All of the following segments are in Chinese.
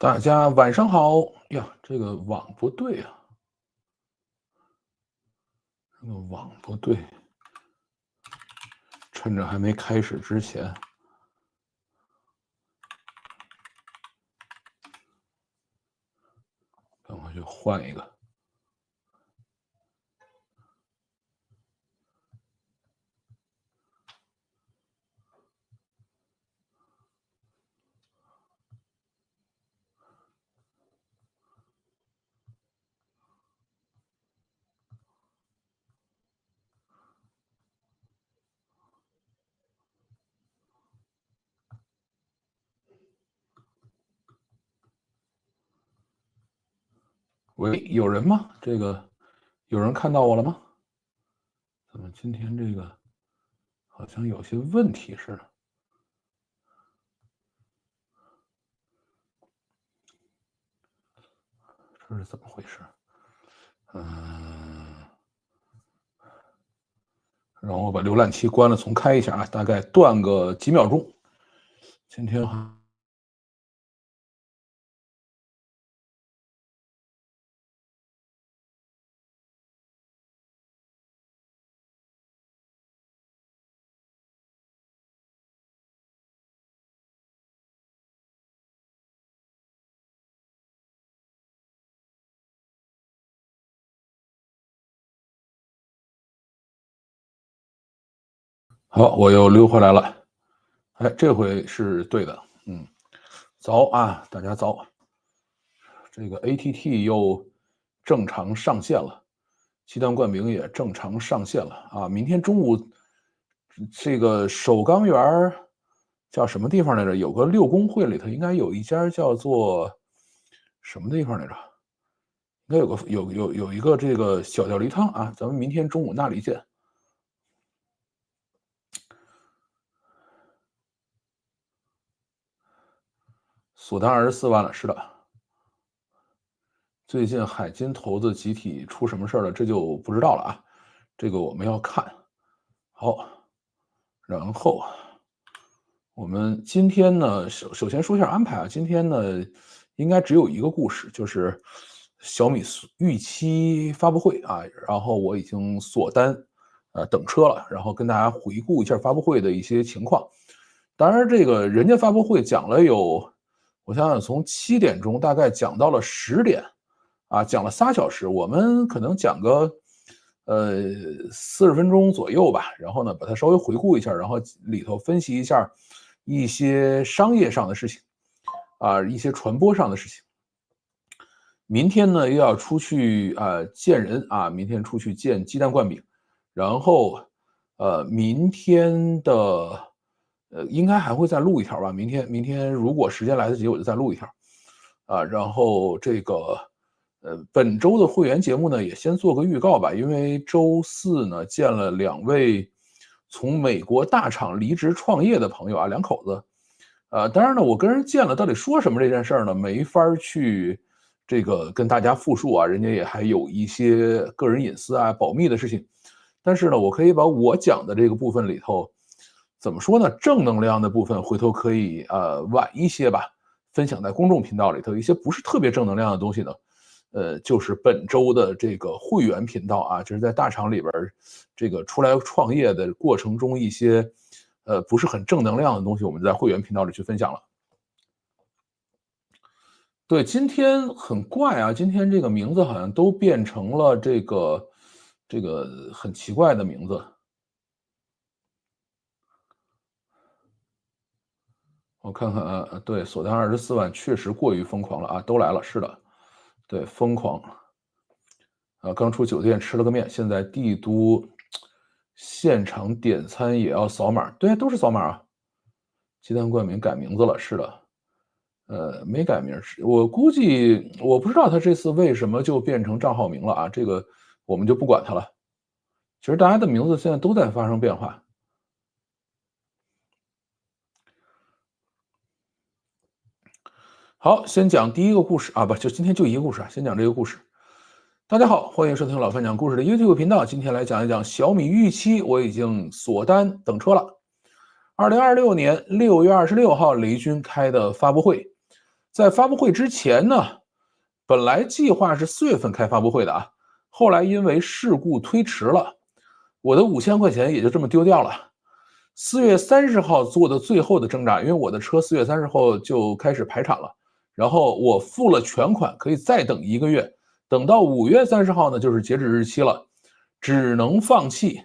大家晚上好呀，这个网不对啊，这个网不对，趁着还没开始之前，赶快去换一个。喂，有人吗？有人看到我了吗？怎么今天这个好像有些问题似的？这是怎么回事？嗯，让我把浏览器关了，重开一下啊，大概断个几秒钟。今天好，我又溜回来了。哎，这回是对的。早啊，大家早。这个 ATT 又正常上线了，鸡蛋灌饼也正常上线了啊！明天中午这个首钢园叫什么地方来着？有个六工会里头应该有一家叫做什么地方来着？应该有一个这个小吊梨汤啊！咱们明天中午那里见。锁单24万了，是的。最近海金投资集体出什么事儿了？这就不知道了啊。这个我们要看。好，然后我们今天呢，首先说一下安排啊。今天呢，应该只有一个故事，就是小米预期发布会啊。然后我已经锁单，等车了。然后跟大家回顾一下发布会的一些情况。当然，这个人家发布会讲了有，我想想，从7点钟大概讲到了10点，啊，讲了3小时。我们可能讲个40分钟左右吧。然后呢，把它稍微回顾一下，然后里头分析一下一些商业上的事情，啊，一些传播上的事情。明天呢又要出去见人啊，明天出去见鸡蛋灌饼。然后明天的应该还会再录一条吧。明天如果时间来得及，我就再录一条啊。然后这个本周的会员节目呢，也先做个预告吧。因为周四呢见了2位从美国大厂离职创业的朋友啊，两口子。当然呢，我跟人见了，到底说什么这件事儿呢，没法去这个跟大家复述啊，人家也还有一些个人隐私啊、保密的事情。但是呢，我可以把我讲的这个部分里头，怎么说呢？正能量的部分，回头可以晚一些吧，分享在公众频道里头。一些不是特别正能量的东西呢，就是本周的这个会员频道啊，就是在大厂里边这个出来创业的过程中一些不是很正能量的东西，我们在会员频道里去分享了。对，今天很怪啊，今天这个名字好像都变成了这个很奇怪的名字。我看看啊，对，锁单24万确实过于疯狂了啊，都来了，是的，对，疯狂。刚出酒店吃了个面，现在帝都现场点餐也要扫码，对，都是扫码啊。鸡蛋灌饼改名字了，是的。没改名，我估计我不知道他这次为什么就变成账号名了啊，这个我们就不管他了。其实大家的名字现在都在发生变化。好，先讲第一个故事啊，不，就今天就一个故事啊，先讲这个故事。大家好，欢迎收听老范讲故事的 YouTube 频道。今天来讲一讲小米预期，我已经锁单等车了。2026年6月26号，雷军开的发布会。在发布会之前呢，本来计划是4月份开发布会的啊，后来因为事故推迟了，我的5000块钱也就这么丢掉了。4月30号做的最后的挣扎，因为我的车4月30号就开始排产了，然后我付了全款，可以再等1个月，等到5月30号呢就是截止日期了，只能放弃。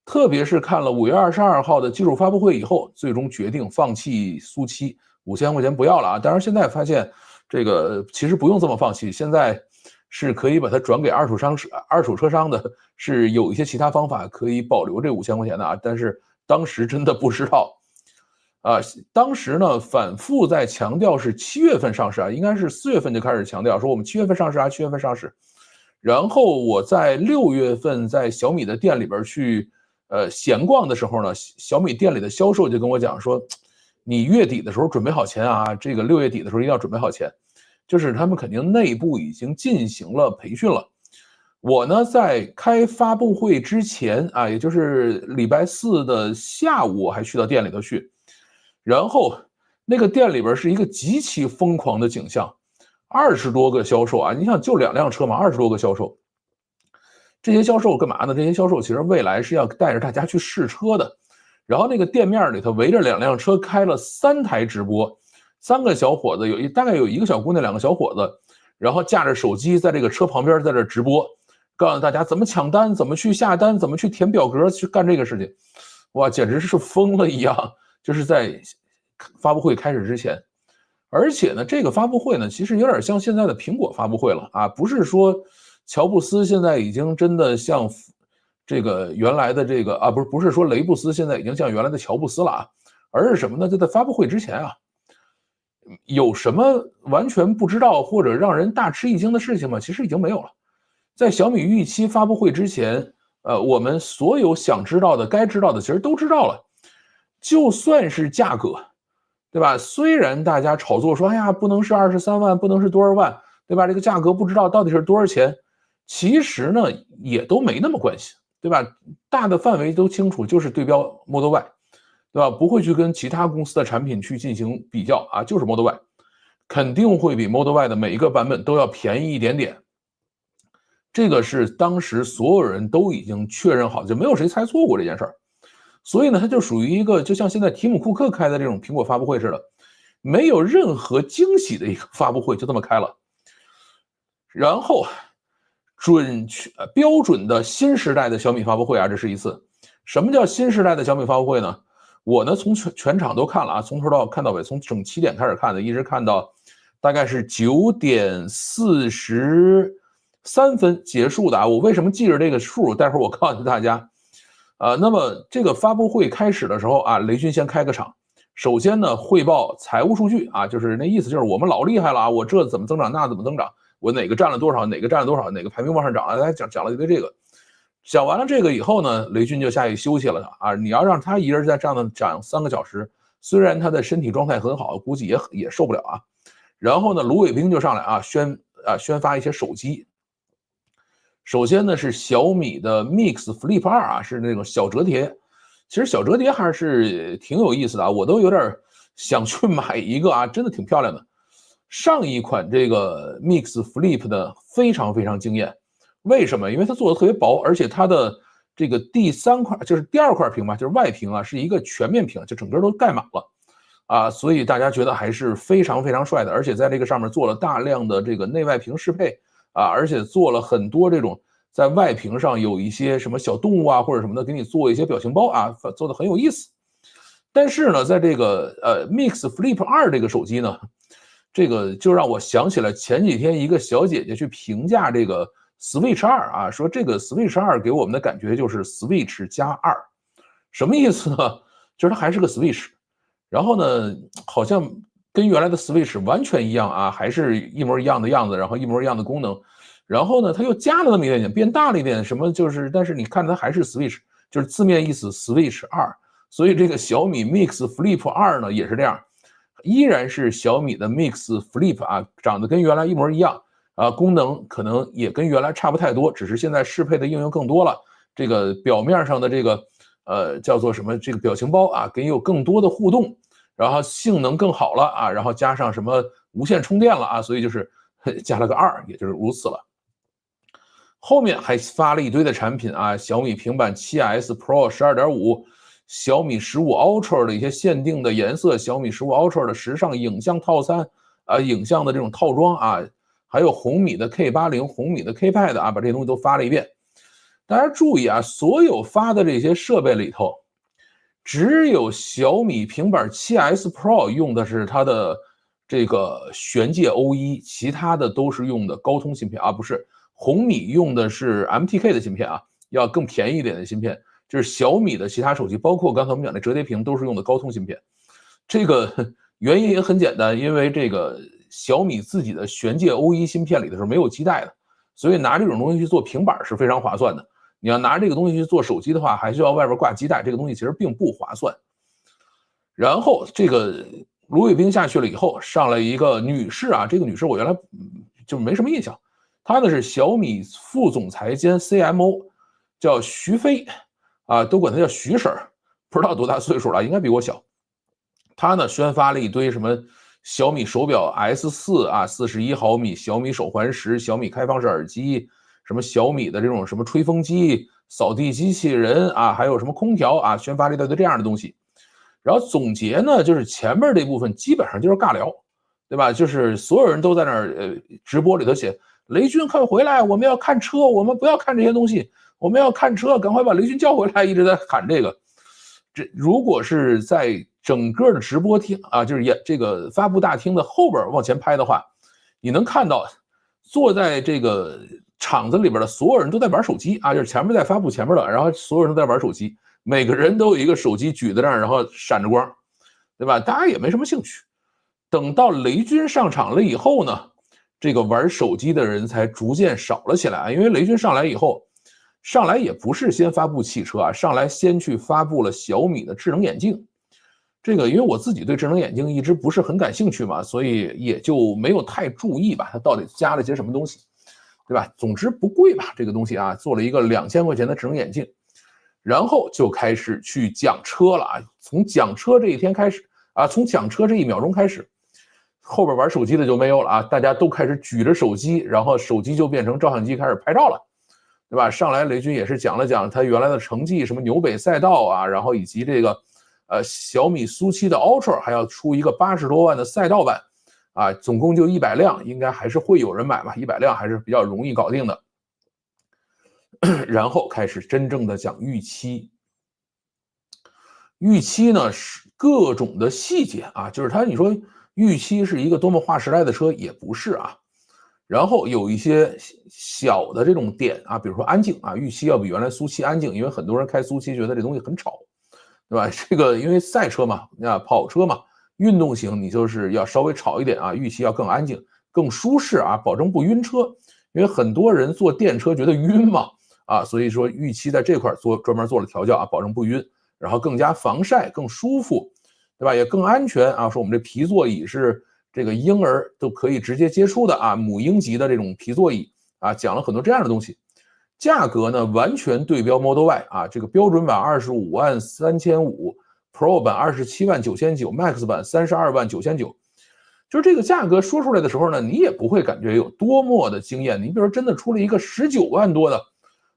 特别是看了5月22号的技术发布会以后，最终决定放弃苏七，5000块钱不要了啊！当然现在发现这个其实不用这么放弃，现在是可以把它转给二手车商的，是有一些其他方法可以保留这5000块钱的啊。但是当时真的不知道啊，当时呢反复在强调是7月份上市啊，应该是4月份就开始强调说我们7月份上市啊，7月份上市。然后我在6月份在小米的店里边去闲逛的时候呢，小米店里的销售就跟我讲说，你月底的时候准备好钱啊，这个6月底的时候一定要准备好钱，就是他们肯定内部已经进行了培训了。我呢在开发布会之前啊，也就是礼拜4的下午，我还去到店里头去，然后那个店里边是一个极其疯狂的景象，20多个销售啊，你想就2辆车嘛，20多个销售。这些销售干嘛呢？这些销售其实未来是要带着大家去试车的。然后那个店面里头围着2辆车开了3台直播，3个小伙子，大概有1个小姑娘，2个小伙子，然后架着手机在这个车旁边在这直播，告诉大家怎么抢单，怎么去下单，怎么去填表格，去干这个事情。哇，简直是疯了一样，就是在发布会开始之前。而且呢，这个发布会呢，其实有点像现在的苹果发布会了啊，不是说乔布斯现在已经真的像这个原来的这个啊，不是说雷布斯现在已经像原来的乔布斯了啊，而是什么呢？就在发布会之前啊，有什么完全不知道或者让人大吃一惊的事情吗？其实已经没有了。在小米预期发布会之前，我们所有想知道的、该知道的，其实都知道了。就算是价格，对吧？虽然大家炒作说，哎呀，不能是23万，不能是多少万，对吧？这个价格不知道到底是多少钱，其实呢也都没那么关系，对吧？大的范围都清楚，就是对标 Model Y， 对吧？不会去跟其他公司的产品去进行比较啊，就是 Model Y， 肯定会比 Model Y 的每一个版本都要便宜一点点。这个是当时所有人都已经确认好，就没有谁猜错过这件事儿。所以呢，它就属于一个就像现在提姆库克开的这种苹果发布会似的，没有任何惊喜的一个发布会，就这么开了。然后标准的新时代的小米发布会啊，这是一次。什么叫新时代的小米发布会呢？我呢从全场都看了啊，从头到看到尾，从整7点开始看的，一直看到大概是9点43分结束的啊。我为什么记着这个数？待会儿我告诉大家。那么这个发布会开始的时候啊，雷军先开个场，首先呢汇报财务数据啊，就是那意思就是我们老厉害了啊，我这怎么增长，那怎么增长，我哪个占了多少，哪个占了多少，哪个排名往上涨了，讲了一堆这个。讲完了这个以后呢，雷军就下去休息了啊。你要让他一人在这样讲3个小时，虽然他的身体状态很好，估计也受不了啊。然后呢，卢伟冰就上来啊，宣发一些手机。首先呢是小米的 Mix Flip 2啊，是那种小折叠。其实小折叠还是挺有意思的啊，我都有点想去买一个啊，真的挺漂亮的。上一款这个 Mix Flip 的非常非常惊艳，为什么？因为它做的特别薄，而且它的这个第3块就是第2块屏嘛，就是外屏啊，是一个全面屏，就整个都盖满了啊，所以大家觉得还是非常非常帅的。而且在这个上面做了大量的这个内外屏适配啊，而且做了很多这种在外屏上有一些什么小动物啊或者什么的，给你做一些表情包啊，做的很有意思。但是呢，在这个Mix Flip 2这个手机呢，这个就让我想起了前几天一个小姐姐去评价这个 Switch 2啊，说这个 Switch 2给我们的感觉就是 Switch 加2，什么意思呢？就是它还是个 Switch， 然后呢，好像跟原来的 Switch 完全一样啊，还是一模一样的样子，然后一模一样的功能，然后呢，它又加了那么一点点，变大了一点，什么就是，但是你看它还是 Switch， 就是字面意思 Switch 2，所以这个小米 Mix Flip 2呢也是这样。依然是小米的 Mix Flip 啊，长得跟原来一模一样啊，功能可能也跟原来差不太多，只是现在适配的应用更多了。这个表面上的这个叫做什么这个表情包啊，给你有更多的互动，然后性能更好了啊，然后加上什么无线充电了啊，所以就是加了个2，也就是如此了。后面还发了一堆的产品啊，小米平板 7S Pro 12.5，小米15 Ultra 的一些限定的颜色，小米15 Ultra 的时尚影像套餐啊，影像的这种套装啊，还有红米的 K80、红米的 K-Pad 啊，把这些东西都发了一遍。大家注意啊，所有发的这些设备里头，只有小米平板 7S Pro 用的是它的这个玄界 O1，其他的都是用的高通芯片啊，不是。红米用的是 MTK 的芯片啊，要更便宜一点的芯片。就是小米的其他手机，包括刚才我们讲的折叠屏，都是用的高通芯片。这个原因也很简单，因为这个小米自己的玄界 O1 芯片里头是没有基带的，所以拿这种东西去做平板是非常划算的。你要拿这个东西去做手机的话，还需要外边挂基带，这个东西其实并不划算。然后这个卢伟冰下去了以后，上来一个女士啊，这个女士我原来就没什么印象。他呢是小米副总裁兼 CMO， 叫徐飞啊，都管他叫徐婶，不知道多大岁数了，应该比我小。他呢宣发了一堆什么小米手表 S4啊，41毫米小米手环10，小米开放式耳机，什么小米的这种什么吹风机、扫地机器人啊，还有什么空调啊，宣发了一大堆这样的东西。然后总结呢，就是前面这部分基本上就是尬聊，对吧？就是所有人都在那儿直播里头写。雷军快回来，我们要看车，我们不要看这些东西，我们要看车，赶快把雷军叫回来，一直在喊这个。这如果是在整个的直播厅啊，就是这个发布大厅的后边往前拍的话，你能看到坐在这个场子里边的所有人都在玩手机啊，就是前面在发布前面的，然后所有人都在玩手机，每个人都有一个手机举在那儿，然后闪着光，对吧？大家也没什么兴趣。等到雷军上场了以后呢，这个玩手机的人才逐渐少了起来啊，因为雷军上来以后，上来也不是先发布汽车啊，上来先去发布了小米的智能眼镜。这个因为我自己对智能眼镜一直不是很感兴趣嘛，所以也就没有太注意吧，它到底加了些什么东西，对吧？总之不贵吧，这个东西啊，做了一个2000块钱的智能眼镜，然后就开始去讲车了啊，从讲车这一天开始啊，从讲车这1秒钟开始。后边玩手机的就没有了啊，大家都开始举着手机，然后手机就变成照相机开始拍照了，对吧？上来雷军也是讲了讲他原来的成绩，什么纽北赛道啊，然后以及这个小米苏7的 Ultra 还要出一个80多万的赛道版啊，总共就100辆，应该还是会有人买吧，100辆还是比较容易搞定的。然后开始真正的讲预期。预期呢是各种的细节啊，就是它你说预期是一个多么划时代的车也不是啊，然后有一些小的这种点啊，比如说安静啊，预期要比原来苏7安静，因为很多人开苏7觉得这东西很吵，对吧？这个因为赛车嘛，跑车嘛，运动型你就是要稍微吵一点啊，预期要更安静、更舒适啊，保证不晕车，因为很多人坐电车觉得晕嘛啊，所以说预期在这块专门做了调教啊，保证不晕，然后更加防晒、更舒服。对吧？也更安全啊！说我们这皮座椅是这个婴儿都可以直接接触的啊，母婴级的这种皮座椅啊，讲了很多这样的东西。价格呢，完全对标 Model Y 啊，这个标准版25.35万，Pro 版27.99000，Max 版32.99000。就是这个价格说出来的时候呢，你也不会感觉有多么的惊艳。你比如说真的出了一个19万多的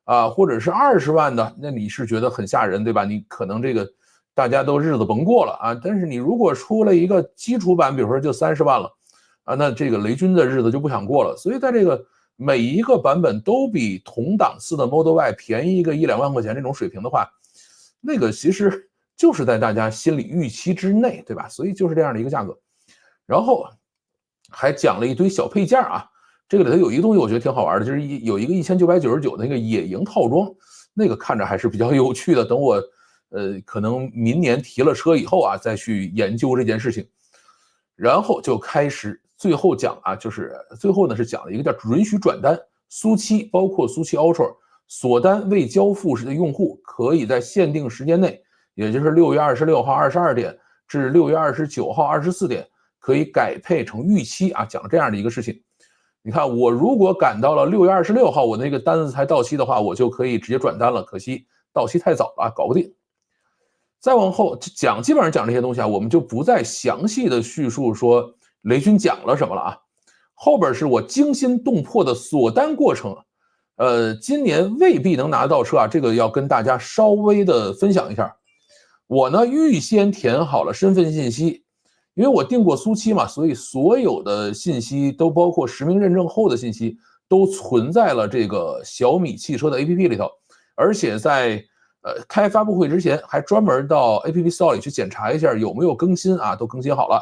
啊，或者是20万的，那你是觉得很吓人，对吧？你可能这个。大家都日子甭过了啊！但是你如果出了一个基础版，比如说就30万了啊，那这个雷军的日子就不想过了。所以在这个每一个版本都比同档次的 Model Y 便宜一个1-2万块钱这种水平的话，那个其实就是在大家心理预期之内，对吧？所以就是这样的一个价格。然后还讲了一堆小配件啊，这个里头有一个东西我觉得挺好玩的，就是有一个1999的那个野营套装，那个看着还是比较有趣的。等我。可能明年提了车以后啊，再去研究这件事情，然后就开始最后讲啊，就是最后呢是讲了一个叫允许转单，苏7包括苏7 Ultra 锁单未交付时的用户，可以在限定时间内，也就是6月26号22点至6月29号24点，可以改配成预期啊，讲了这样的一个事情。你看，我如果赶到了6月26号，我那个单子才到期的话，我就可以直接转单了，可惜到期太早了，搞不定。再往后讲，基本上讲这些东西啊，我们就不再详细的叙述说雷军讲了什么了啊？后边是我惊心动魄的锁单过程，今年未必能拿到车啊，这个要跟大家稍微的分享一下。我呢预先填好了身份信息，因为我订过苏七嘛，所以所有的信息都包括实名认证后的信息都存在了这个小米汽车的 APP 里头，而且在开发布会之前还专门到 APP Store 里去检查一下有没有更新啊，都更新好了。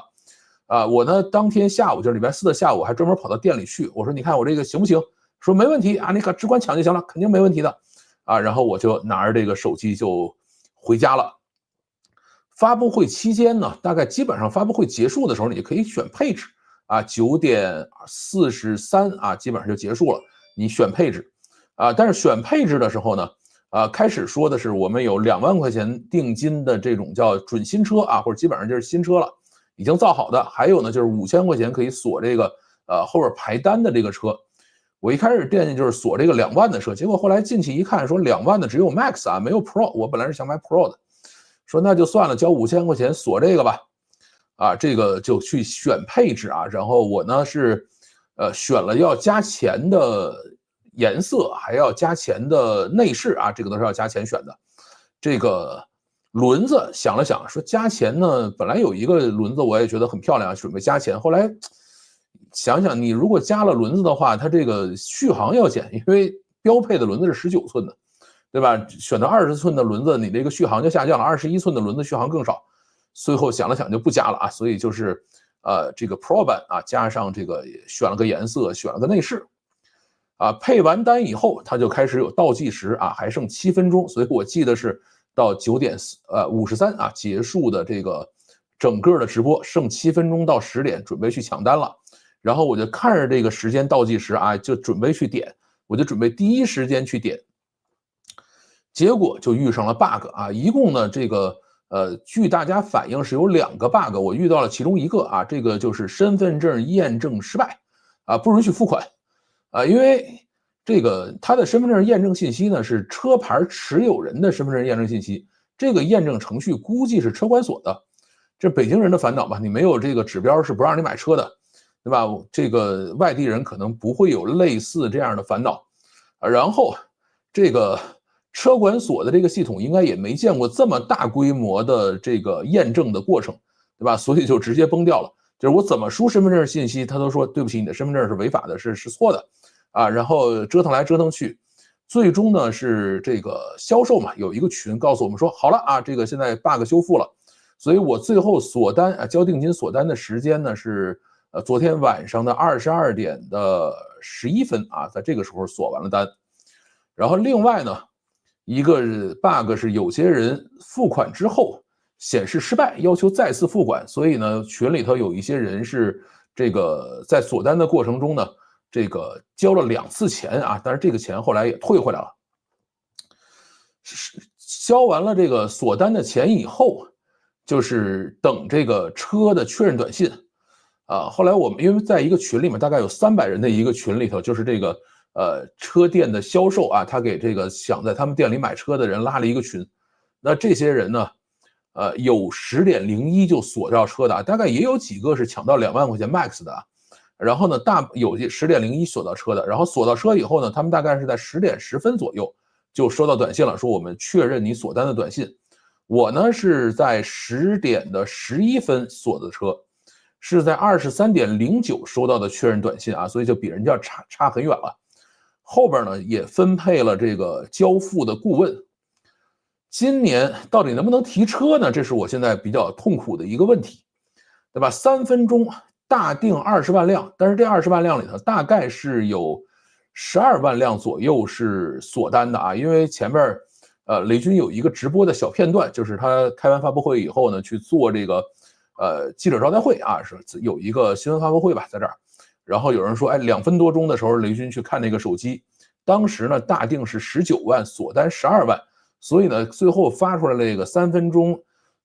我呢当天下午就是礼拜4的下午还专门跑到店里去，我说你看我这个行不行？说没问题啊，你可只管抢就行了，肯定没问题的啊。然后我就拿着这个手机就回家了。发布会期间呢，大概基本上发布会结束的时候，你就可以选配置啊，9:43啊，基本上就结束了。你选配置啊，但是选配置的时候呢，开始说的是我们有2万块钱定金的这种叫准新车啊，或者基本上就是新车了，已经造好的。还有呢，就是5000块钱可以锁这个后边排单的这个车。我一开始惦记就是锁这个2万的车，结果后来进去一看，说2万的只有 Max 啊，没有 Pro。我本来是想买 Pro 的。说那就算了，交5000块钱锁这个吧，啊，这个就去选配置啊，然后我呢是，选了要加钱的颜色，还要加钱的内饰啊，这个都是要加钱选的。这个轮子想了想，说加钱呢，本来有一个轮子我也觉得很漂亮，准备加钱，后来想想你如果加了轮子的话，它这个续航要减，因为标配的轮子是19寸的。对吧？选择20寸的轮子，你这个续航就下降了，21寸的轮子续航更少。最后想了想就不加了啊，所以就是这个 Pro 版啊，加上这个选了个颜色，选了个内饰啊。配完单以后，它就开始有倒计时啊，还剩7分钟，所以我记得是到9:53啊结束的这个整个的直播，剩7分钟到10点，准备去抢单了。然后我就看着这个时间倒计时啊，就准备去点，我就准备第一时间去点。结果就遇上了 bug 啊，一共呢这个据大家反映是有2个 bug， 我遇到了其中一个啊，这个就是身份证验证失败啊，不允许付款啊，因为这个他的身份证验证信息呢是车牌持有人的身份证验证信息，这个验证程序估计是车管所的，这北京人的烦恼吧，你没有这个指标是不让你买车的，对吧？这个外地人可能不会有类似这样的烦恼啊，然后这个。车管所的这个系统应该也没见过这么大规模的这个验证的过程，对吧？所以就直接崩掉了。就是我怎么输身份证信息，他都说对不起，你的身份证是违法的，是错的，啊，然后折腾来折腾去，最终呢是这个销售嘛，有一个群告诉我们说，好了啊，这个现在 bug 修复了，所以我最后锁单啊，交定金锁单的时间呢是昨天晚上的22:11啊，在这个时候锁完了单，然后另外呢。一个 bug 是有些人付款之后显示失败，要求再次付款，所以呢，群里头有一些人是这个在锁单的过程中呢，这个交了2次钱啊，但是这个钱后来也退回来了。交完了这个锁单的钱以后，就是等这个车的确认短信啊。后来我们因为在一个群里面，大概有300人的一个群里头，就是这个。车店的销售啊，他给这个想在他们店里买车的人拉了一个群，那这些人呢，有10:01就锁到车的，大概也有几个是抢到2万块钱 Max 的，然后呢，有10:01锁到车的，然后锁到车以后呢，他们大概是在10:10左右就收到短信了，说我们确认你锁单的短信。我呢是在10:11锁的车，是在23:09收到的确认短信啊，所以就比人家差很远了。后边呢也分配了这个交付的顾问。今年到底能不能提车呢？这是我现在比较痛苦的一个问题，对吧？3分钟大定20万辆，但是这20万辆里头大概是有12万辆左右是锁单的啊，因为前面雷军有一个直播的小片段，就是他开完发布会以后呢去做这个记者招待会啊，是有一个新闻发布会吧，在这儿。然后有人说，哎，2分多钟的时候，雷军去看那个手机，当时呢大定是19万，锁单12万，所以呢最后发出来这个3分钟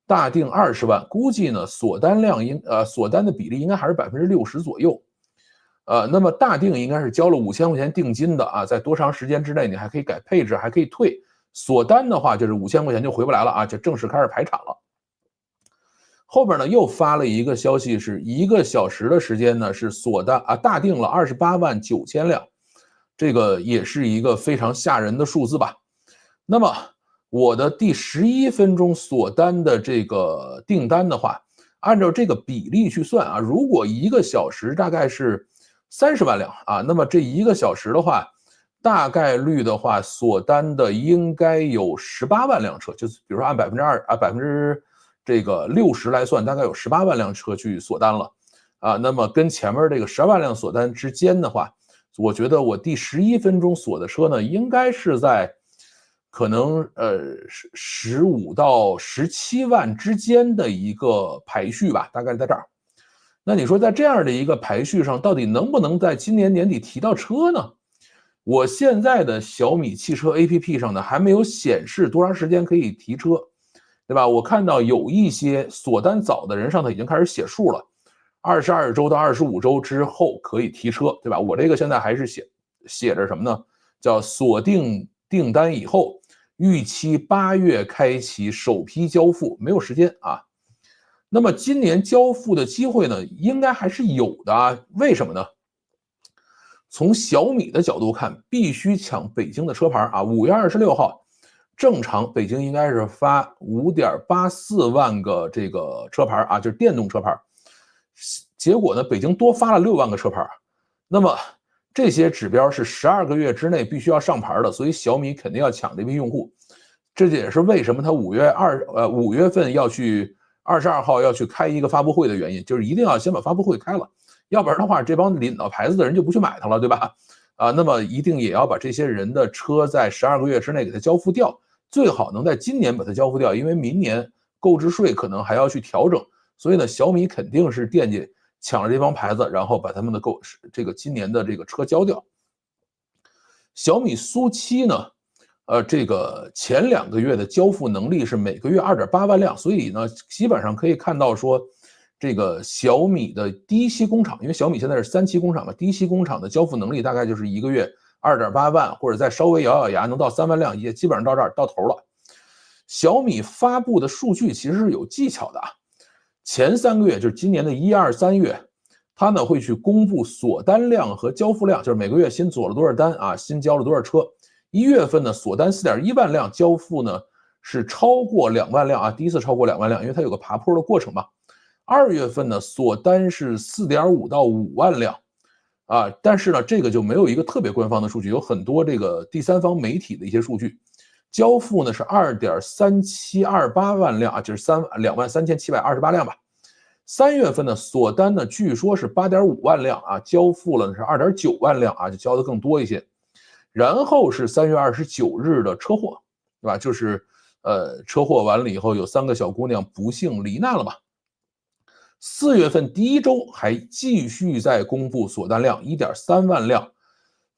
大定20万，估计呢锁单的比例应该还是60%左右，那么大定应该是交了5000块钱定金的啊，在多长时间之内你还可以改配置，还可以退，锁单的话就是5000块钱就回不来了啊，就正式开始排产了。后边呢又发了一个消息，是1个小时的时间呢是大定了28.9万辆，这个也是一个非常吓人的数字吧。那么我的第11分钟锁单的这个订单的话，按照这个比例去算啊，如果1个小时大概是30万辆啊，那么这1个小时的话，大概率的话锁单的应该有18万辆车，就是比如说按60%来算，大概有18万辆车去锁单了啊。那么跟前面这个12万辆锁单之间的话，我觉得我第11分钟锁的车呢，应该是在可能15到17万之间的一个排序吧，大概在这儿。那你说在这样的一个排序上，到底能不能在今年年底提到车呢？我现在的小米汽车 APP 上呢，还没有显示多长时间可以提车，对吧？我看到有一些锁单早的人上头已经开始写数了，22周到25周之后可以提车，对吧？我这个现在还是写着什么呢？叫锁定订单以后，预期8月开启首批交付，没有时间啊。那么今年交付的机会呢，应该还是有的啊？为什么呢？从小米的角度看，必须抢北京的车牌啊！5月26号，正常北京应该是发5.84万个这个车牌啊，就是电动车牌。结果呢，北京多发了6万个车牌。那么这些指标是12个月之内必须要上牌的，所以小米肯定要抢这批用户。这也是为什么他5月份要去22号要去开一个发布会的原因，就是一定要先把发布会开了。要不然的话，这帮领导牌子的人就不去买它了，对吧？啊，那么一定也要把这些人的车在12个月之内给它交付掉，最好能在今年把它交付掉，因为明年购置税可能还要去调整，所以呢，小米肯定是惦记抢了这帮牌子，然后把他们的今年的这个车交掉。小米苏7呢，这个前2个月的交付能力是每个月2.8万辆，所以呢，基本上可以看到说。这个小米的第一期工厂，因为小米现在是3期工厂嘛，第一期工厂的交付能力大概就是1个月2.8万，或者再稍微咬咬牙能到3万辆，也基本上到这儿到头了。小米发布的数据其实是有技巧的啊，前3个月就是今年的1、2、3月，它呢会去公布锁单量和交付量，就是每个月新锁了多少单啊，新交了多少车。1月份呢锁单4.1万辆，交付呢是超过2万辆啊，第一次超过2万辆，因为它有个爬坡的过程嘛。2月份呢，锁单是4.5到5万辆，啊，但是呢，这个就没有一个特别官方的数据，有很多这个第三方媒体的一些数据。交付呢是2.3728万辆啊，就是23728辆吧。3月份呢，锁单呢据说是8.5万辆啊，交付了是2.9万辆啊，就交的更多一些。然后是3月29日的车祸，对吧？就是车祸完了以后，有3个小姑娘不幸罹难了嘛。4月份第1周还继续在公布锁单量1.3万辆，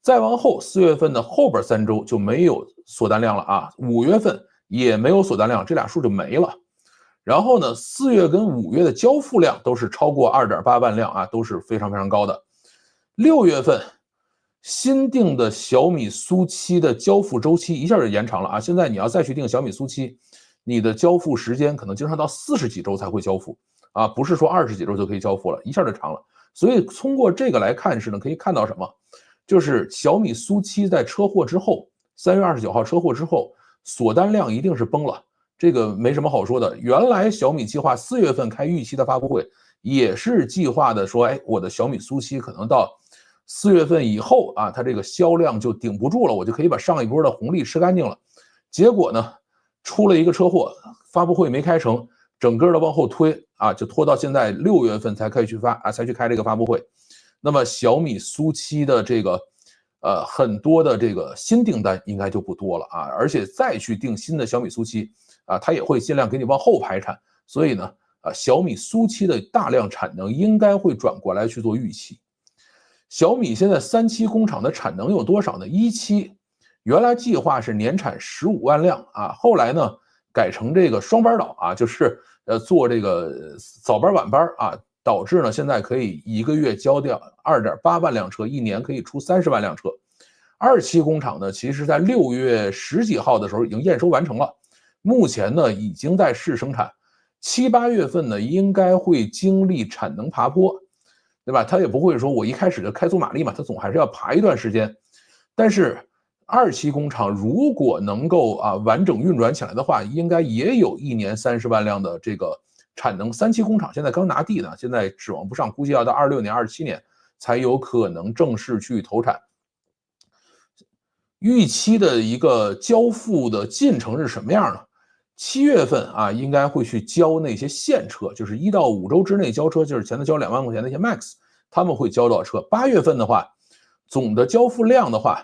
再往后4月份的后边3周就没有锁单量了啊，5月份也没有锁单量，这俩数就没了。然后呢，4月跟5月的交付量都是超过2.8万辆啊，都是非常非常高的。6月份新定的小米苏7的交付周期一下就延长了啊，现在你要再去定小米苏7，你的交付时间可能经常到40几周才会交付。啊，不是说20几周就可以交付了，一下就长了。所以通过这个来看是呢，可以看到什么？就是小米苏7在车祸之后，3月29号车祸之后，锁单量一定是崩了，这个没什么好说的。原来小米计划4月份开预期的发布会，也是计划的说，哎，我的小米苏7可能到4月份以后啊，它这个销量就顶不住了，我就可以把上一波的红利吃干净了。结果呢，出了一个车祸，发布会没开成。整个的往后推啊，就拖到现在6月份才可以去才去开这个发布会。那么小米苏7的这个很多的这个新订单应该就不多了啊，而且再去订新的小米苏7啊，它也会尽量给你往后排产。所以呢，小米苏7的大量产能应该会转过来去做预期。小米现在3期工厂的产能有多少呢？1期原来计划是年产15万辆啊，后来呢改成这个双班倒啊，就是做这个早班晚班啊，导致呢现在可以1个月交掉2.8万辆车，一年可以出30万辆车。2期工厂呢，其实在6月10几号的时候已经验收完成了，目前呢已经在试生产， 7、8月份呢，应该会经历产能爬坡，对吧？它也不会说我一开始就开足马力嘛，它总还是要爬一段时间。但是2期工厂如果能够完整运转起来的话，应该也有1年30万辆的这个产能。3期工厂现在刚拿地呢，现在指望不上，估计要到26年、27年才有可能正式去投产。预期的一个交付的进程是什么样呢？7月份应该会去交那些现车，就是1到5周之内交车，就是前头交2万块钱那些 Max， 他们会交多少车？8月份的话，总的交付量的话，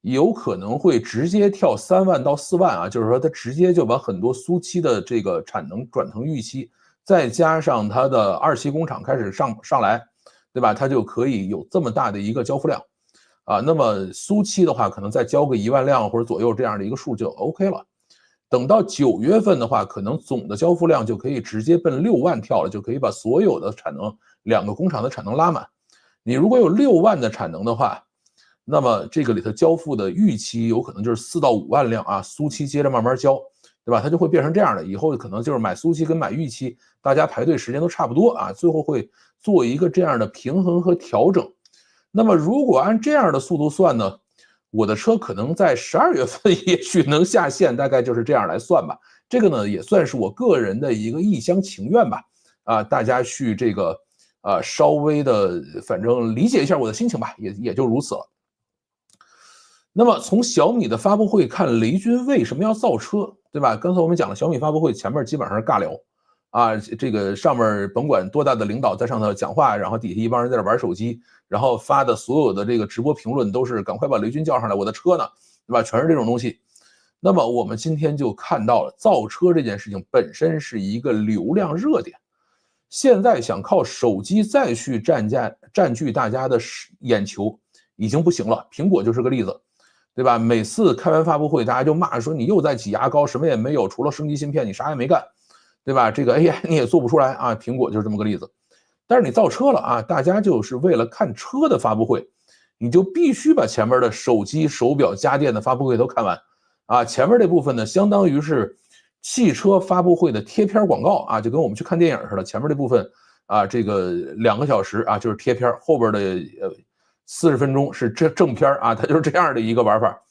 有可能会直接跳3万到4万就是说它直接就把很多苏期的这个产能转成预期，再加上它的2期工厂开始上来，对吧？它就可以有这么大的一个交付量。那么苏期的话，可能再交个1万辆或者左右这样的一个数就 OK 了。等到9月份的话，可能总的交付量就可以直接奔6万跳了，就可以把所有的产能2个工厂的产能拉满。你如果有6万的产能的话，那么这个里头交付的预期有可能就是4到5万辆苏期接着慢慢交，对吧？它就会变成这样的，以后可能就是买苏期跟买预期，大家排队时间都差不多最后会做一个这样的平衡和调整。那么如果按这样的速度算呢，我的车可能在12月份也许能下线，大概就是这样来算吧。这个呢也算是我个人的一个一厢情愿吧。大家去这个稍微的反正理解一下我的心情吧，也就如此了。那么从小米的发布会看，雷军为什么要造车，对吧？刚才我们讲了，小米发布会前面基本上是尬聊。这个上面甭管多大的领导在上头讲话，然后底下一帮人在这玩手机，然后发的所有的这个直播评论都是赶快把雷军叫上来，我的车呢，对吧？全是这种东西。那么我们今天就看到了，造车这件事情本身是一个流量热点，现在想靠手机再去占据大家的眼球已经不行了。苹果就是个例子，对吧？每次开完发布会，大家就骂说你又在挤牙膏，什么也没有，除了升级芯片，你啥也没干。对吧？这个 AI 你也做不出来苹果就是这么个例子。但是你造车了大家就是为了看车的发布会，你就必须把前面的手机、手表、家电的发布会都看完前面这部分呢，相当于是汽车发布会的贴片广告就跟我们去看电影似的。前面这部分这个2个小时就是贴片，后边的40分钟是正片它就是这样的一个玩法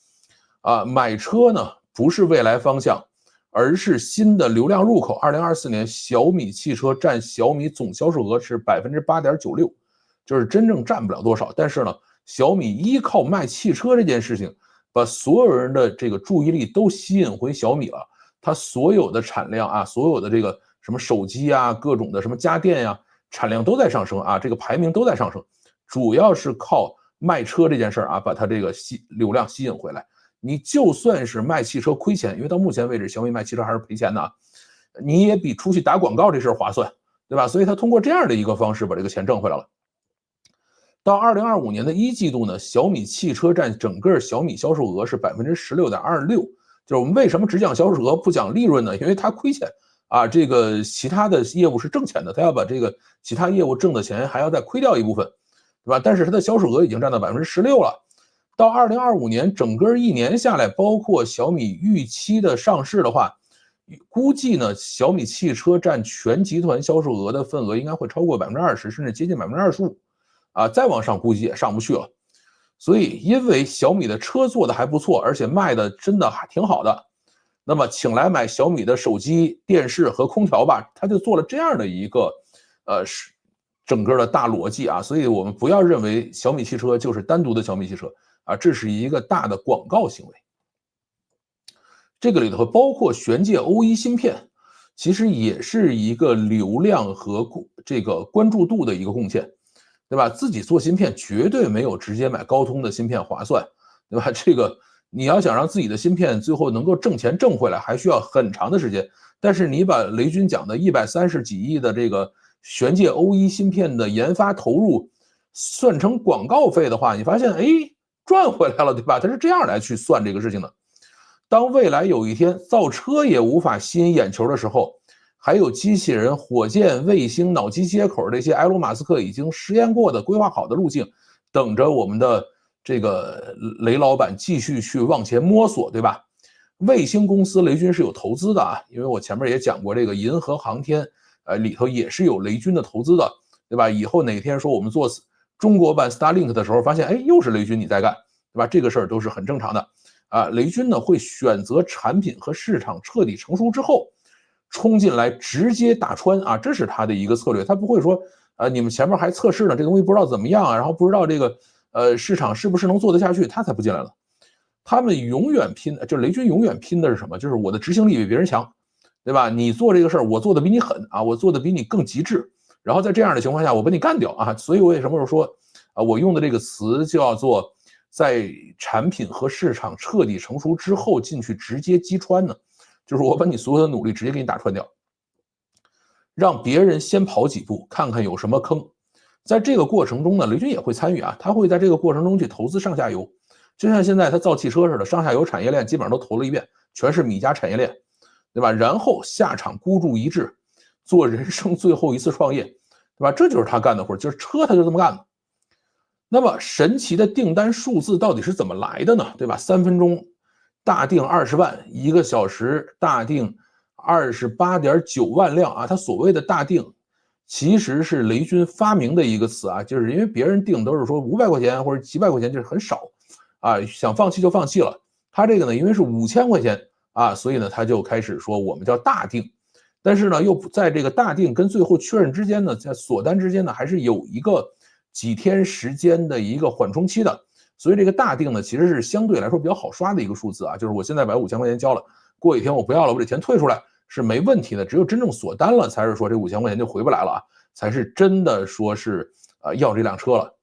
买车呢不是未来方向，而是新的流量入口。2024年小米汽车占小米总销售额是 8.96%， 就是真正占不了多少。但是呢，小米依靠卖汽车这件事情，把所有人的这个注意力都吸引回小米了。它所有的产量所有的这个什么手机各种的什么家电产量都在上升这个排名都在上升，主要是靠卖车这件事把它这个流量吸引回来。你就算是卖汽车亏钱，因为到目前为止小米卖汽车还是赔钱的你也比出去打广告这事划算，对吧？所以他通过这样的一个方式把这个钱挣回来了。到2025年的1季度呢，小米汽车占整个小米销售额是 16.26%。就是我们为什么只讲销售额不讲利润呢？因为它亏钱这个其他的业务是挣钱的，它要把这个其他业务挣的钱还要再亏掉一部分，对吧？但是它的销售额已经占到 16% 了。到2025年整个1年下来，包括小米预期的上市的话，估计呢小米汽车占全集团销售额的份额应该会超过 20%， 甚至接近 25%再往上估计也上不去了。所以因为小米的车做的还不错，而且卖的真的还挺好的，那么请来买小米的手机、电视和空调吧，他就做了这样的一个整个的大逻辑所以我们不要认为小米汽车就是单独的小米汽车这是一个大的广告行为。这个里头包括玄界 O1 芯片，其实也是一个流量和这个关注度的一个贡献，对吧？自己做芯片绝对没有直接买高通的芯片划算，对吧？这个你要想让自己的芯片最后能够挣钱挣回来，还需要很长的时间。但是你把雷军讲的130几亿的这个玄界 O1 芯片的研发投入算成广告费的话，你发现赚回来了，对吧？它是这样来去算这个事情的。当未来有一天造车也无法吸引眼球的时候，还有机器人、火箭、卫星、脑机接口这些埃隆·马斯克已经实验过的、规划好的路径，等着我们的这个雷老板继续去往前摸索，对吧？卫星公司雷军是有投资的啊，因为我前面也讲过，这个银河航天里头也是有雷军的投资的，对吧？以后哪天说我们做中国版 Starlink 的时候，发现哎又是雷军你在干，对吧？这个事儿都是很正常的啊。雷军呢会选择产品和市场彻底成熟之后，冲进来直接打穿啊，这是他的一个策略，他不会说你们前面还测试呢，这东西不知道怎么样啊，然后不知道这个市场是不是能做得下去，他才不进来了。他们永远拼，就是雷军永远拼的是什么？就是我的执行力比别人强，对吧？你做这个事儿，我做的比你狠啊，我做的比你更极致。然后在这样的情况下，我把你干掉啊。所以我为什么说我用的这个词叫做在产品和市场彻底成熟之后进去直接击穿呢？就是我把你所有的努力直接给你打穿掉，让别人先跑几步，看看有什么坑。在这个过程中呢，雷军也会参与啊，他会在这个过程中去投资上下游。就像现在他造汽车似的，上下游产业链基本上都投了一遍，全是米家产业链，对吧？然后下场孤注一掷，做人生最后一次创业，对吧？这就是他干的活，就是车他就这么干的。那么神奇的订单数字到底是怎么来的呢？对吧？3分钟大订20万，1个小时大订28.9万辆啊！他所谓的大订，其实是雷军发明的一个词啊，就是因为别人订都是说500块钱或者几百块钱，就是很少。啊，想放弃就放弃了。他这个呢，因为是5000块钱啊，所以呢，他就开始说我们叫大定。但是呢，又在这个大定跟最后确认之间呢，在锁单之间呢，还是有一个几天时间的一个缓冲期的。所以这个大定呢，其实是相对来说比较好刷的一个数字啊，就是我现在把5000块钱交了，过几天我不要了，我这钱退出来是没问题的。只有真正锁单了，才是说这5000块钱就回不来了啊，才是真的说是要这辆车了。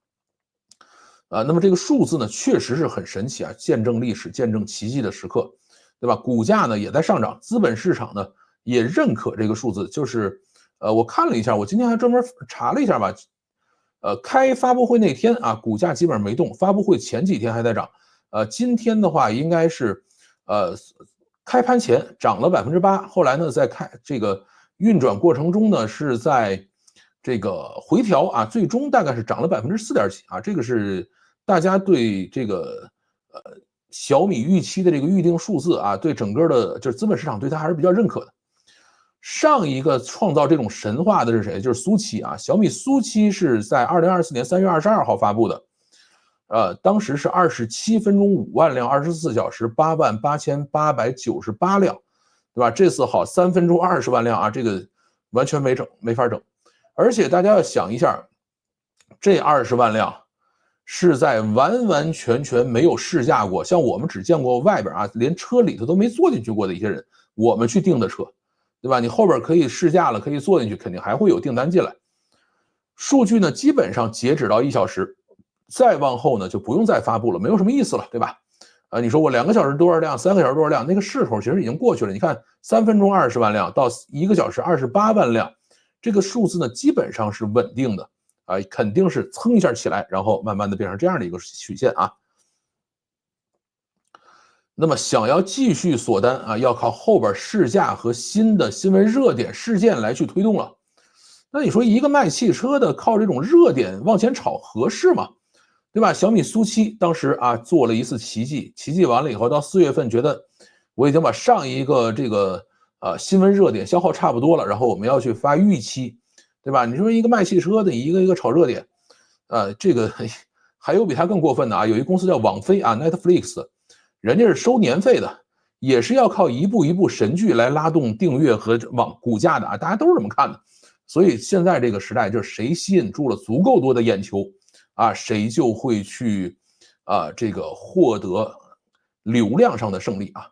那么这个数字呢，确实是很神奇啊，见证历史、见证奇迹的时刻，对吧？股价呢也在上涨，资本市场呢也认可这个数字。就是我看了一下，我今天还专门查了一下吧，开发布会那天啊，股价基本上没动，发布会前几天还在涨。今天的话应该是开盘前涨了8%，后来呢在这个运转过程中呢是在这个回调啊，最终大概是涨了4.几啊，这个是大家对这个小米预期的这个预定数字啊，对整个的就是资本市场对它还是比较认可的。上一个创造这种神话的是谁？就是苏七啊，小米苏七是在2024年3月22号发布的，当时是27分钟5万辆，24小时88898对吧？这次好3分钟20万辆啊，这个完全没法整。而且大家要想一下，这20万辆是在完完全全没有试驾过，像我们只见过外边啊，连车里头都没坐进去过的一些人，我们去订的车，对吧？你后边可以试驾了，可以坐进去，肯定还会有订单进来。数据呢，基本上截止到1小时，再往后呢就不用再发布了，没有什么意思了，对吧？你说我2个小时多少辆，3个小时多少辆，那个势头其实已经过去了。你看3分钟20万辆到1个小时28万辆，这个数字呢基本上是稳定的。肯定是蹭一下起来，然后慢慢的变成这样的一个曲线啊。那么想要继续锁单啊，要靠后边试驾和新的新闻热点事件来去推动了。那你说一个卖汽车的靠这种热点往前炒合适吗？对吧？小米苏七当时啊做了一次奇迹，奇迹完了以后，到4月份觉得我已经把上一个这个新闻热点消耗差不多了，然后我们要去发预期。对吧？你说一个卖汽车的，一个一个炒热点，这个还有比他更过分的啊！有一公司叫网飞啊 ，Netflix， 人家是收年费的，也是要靠一部一部神剧来拉动订阅和股价的啊，大家都是这么看的。所以现在这个时代，就是谁吸引住了足够多的眼球啊，谁就会去这个获得流量上的胜利啊。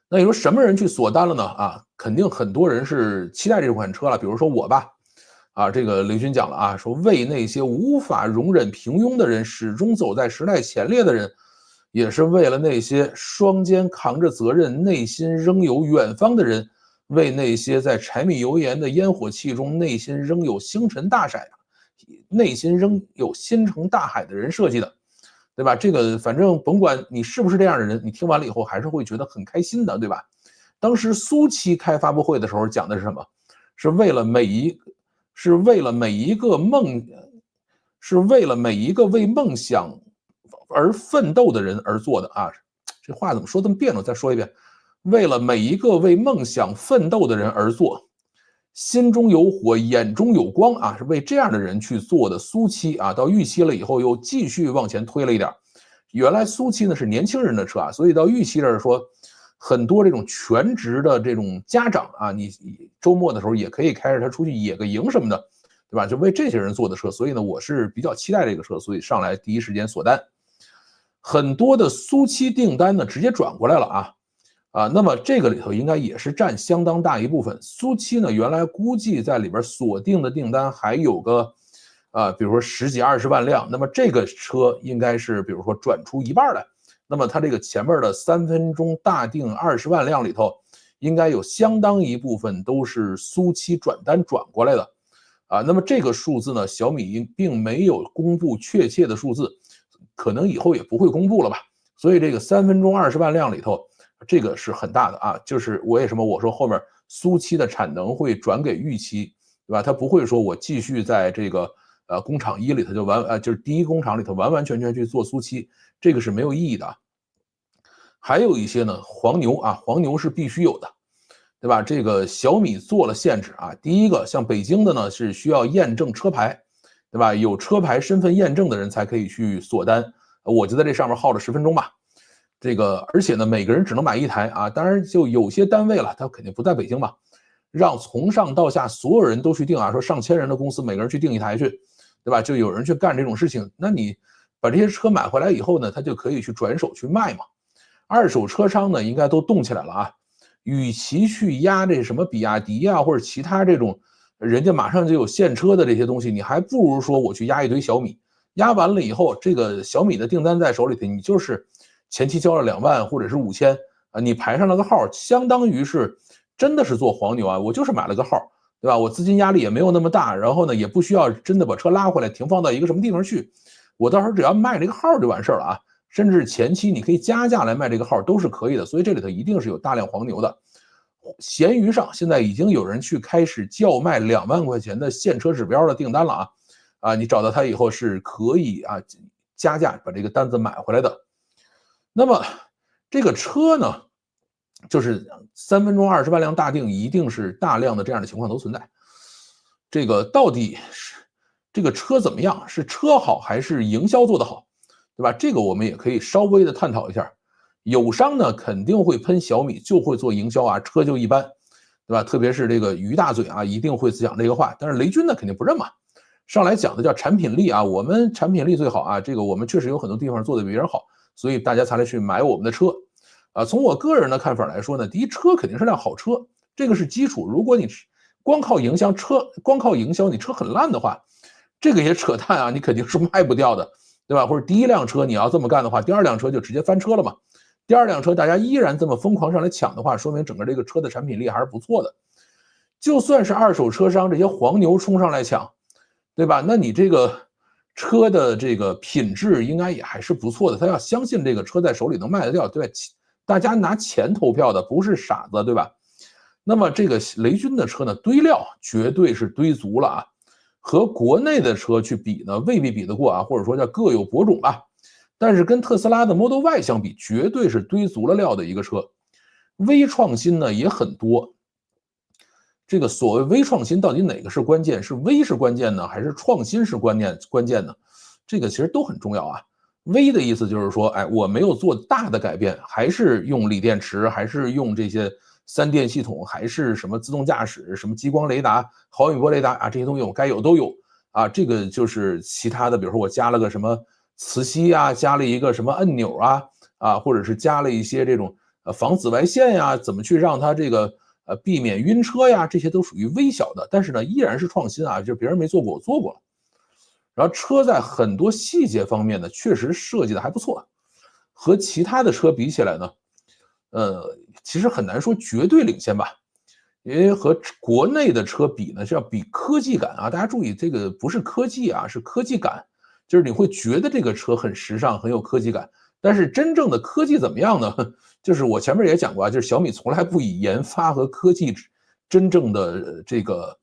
那你说什么人去锁单了呢？啊，肯定很多人是期待这款车了，比如说我吧，这个雷军讲了啊，说为那些无法容忍平庸的人，始终走在时代前列的人，也是为了那些双肩扛着责任，内心仍有远方的人，为那些在柴米油盐的烟火气中，内心仍有星辰大海，内心仍有星辰大海的人设计的。对吧？这个反正甭管你是不是这样的人，你听完了以后还是会觉得很开心的，对吧？当时苏七开发布会的时候讲的是什么？是为了每一个为梦想而奋斗的人而做的啊！这话怎么说这么别扭？再说一遍，为了每一个为梦想奋斗的人而做，心中有火，眼中有光啊，是为这样的人去做的苏七啊。到预期了以后，又继续往前推了一点。原来苏七呢是年轻人的车啊，所以到预期这儿说，很多这种全职的这种家长啊，你周末的时候也可以开着它出去野个营什么的，对吧？就为这些人做的车，所以呢，我是比较期待这个车，所以上来第一时间锁单。很多的苏七订单呢直接转过来了那么这个里头应该也是占相当大一部分。苏七呢原来估计在里边锁定的订单还有个比如说10几20万辆，那么这个车应该是比如说转出一半来，那么它这个前面的3分钟大定20万辆里头，应该有相当一部分都是苏七转单转过来的那么这个数字呢，小米并没有公布确切的数字，可能以后也不会公布了吧。所以这个3分钟20万辆里头，这个是很大的就是为什么我说后面苏七的产能会转给预期，对吧？它不会说我继续在这个工厂1里头就就是第一工厂里头完完全全去做苏七，这个是没有意义的。还有一些呢，黄牛黄牛是必须有的，对吧？这个小米做了限制第一个像北京的呢是需要验证车牌，对吧？有车牌身份验证的人才可以去锁单，我就在这上面耗了10分钟吧。这个而且呢，每个人只能买1台当然就有些单位了，他肯定不在北京嘛，让从上到下所有人都去订说上千人的公司每个人去订1台去，对吧？就有人去干这种事情，那你把这些车买回来以后呢，他就可以去转手去卖嘛。二手车商呢应该都动起来了与其去压这什么比亚迪或者其他这种人家马上就有现车的这些东西，你还不如说我去压一堆小米，压完了以后，这个小米的订单在手里头，你就是前期交了2万或者是5000你排上了个号，相当于是真的是做黄牛我就是买了个号，对吧？我资金压力也没有那么大，然后呢也不需要真的把车拉回来停放到一个什么地方去，我到时候只要卖这个号就完事了甚至前期你可以加价来卖这个号都是可以的，所以这里头一定是有大量黄牛的。闲鱼上现在已经有人去开始叫卖2万块钱的现车指标的订单了你找到他以后是可以加价把这个单子买回来的。那么这个车呢，就是3分钟20万辆大定，一定是大量的这样的情况都存在。这个到底是这个车怎么样？是车好还是营销做得好？对吧？这个我们也可以稍微的探讨一下。友商呢肯定会喷小米，就会做营销车就一般，对吧？特别是这个于大嘴一定会讲这个话。但是雷军呢肯定不认嘛，上来讲的叫产品力我们产品力最好这个我们确实有很多地方做的比别人好，所以大家才来去买我们的车从我个人的看法来说呢，第一，车肯定是辆好车，这个是基础。如果你光靠营销，你车很烂的话，这个也扯淡你肯定是卖不掉的，对吧？或者第一辆车你要这么干的话，第二辆车就直接翻车了嘛。第二辆车大家依然这么疯狂上来抢的话，说明整个这个车的产品力还是不错的。就算是二手车商这些黄牛冲上来抢，对吧？那你这个车的这个品质应该也还是不错的，他要相信这个车在手里能卖得掉，对吧？大家拿钱投票的不是傻子，对吧？那么这个雷军的车呢，堆料绝对是堆足了和国内的车去比呢，未必比得过或者说叫各有伯种吧。但是跟特斯拉的 Model Y 相比，绝对是堆足了料的一个车。微创新呢也很多。这个所谓微创新到底哪个是关键？是微是关键呢，还是创新是关键呢？这个其实都很重要微的意思就是说，我没有做大的改变，还是用锂电池，还是用这些3电系统，还是什么自动驾驶，什么激光雷达、毫米波雷达这些东西我该有都有这个就是其他的，比如说我加了个什么磁吸加了一个什么按钮或者是加了一些这种防紫外线怎么去让它这个避免晕车这些都属于微小的，但是呢依然是创新就是别人没做过我做过了。然后车在很多细节方面呢，确实设计的还不错，和其他的车比起来呢，其实很难说绝对领先吧，因为和国内的车比呢，是要比科技感大家注意，这个不是科技是科技感，就是你会觉得这个车很时尚，很有科技感。但是真正的科技怎么样呢？就是我前面也讲过就是小米从来不以研发和科技真正的这个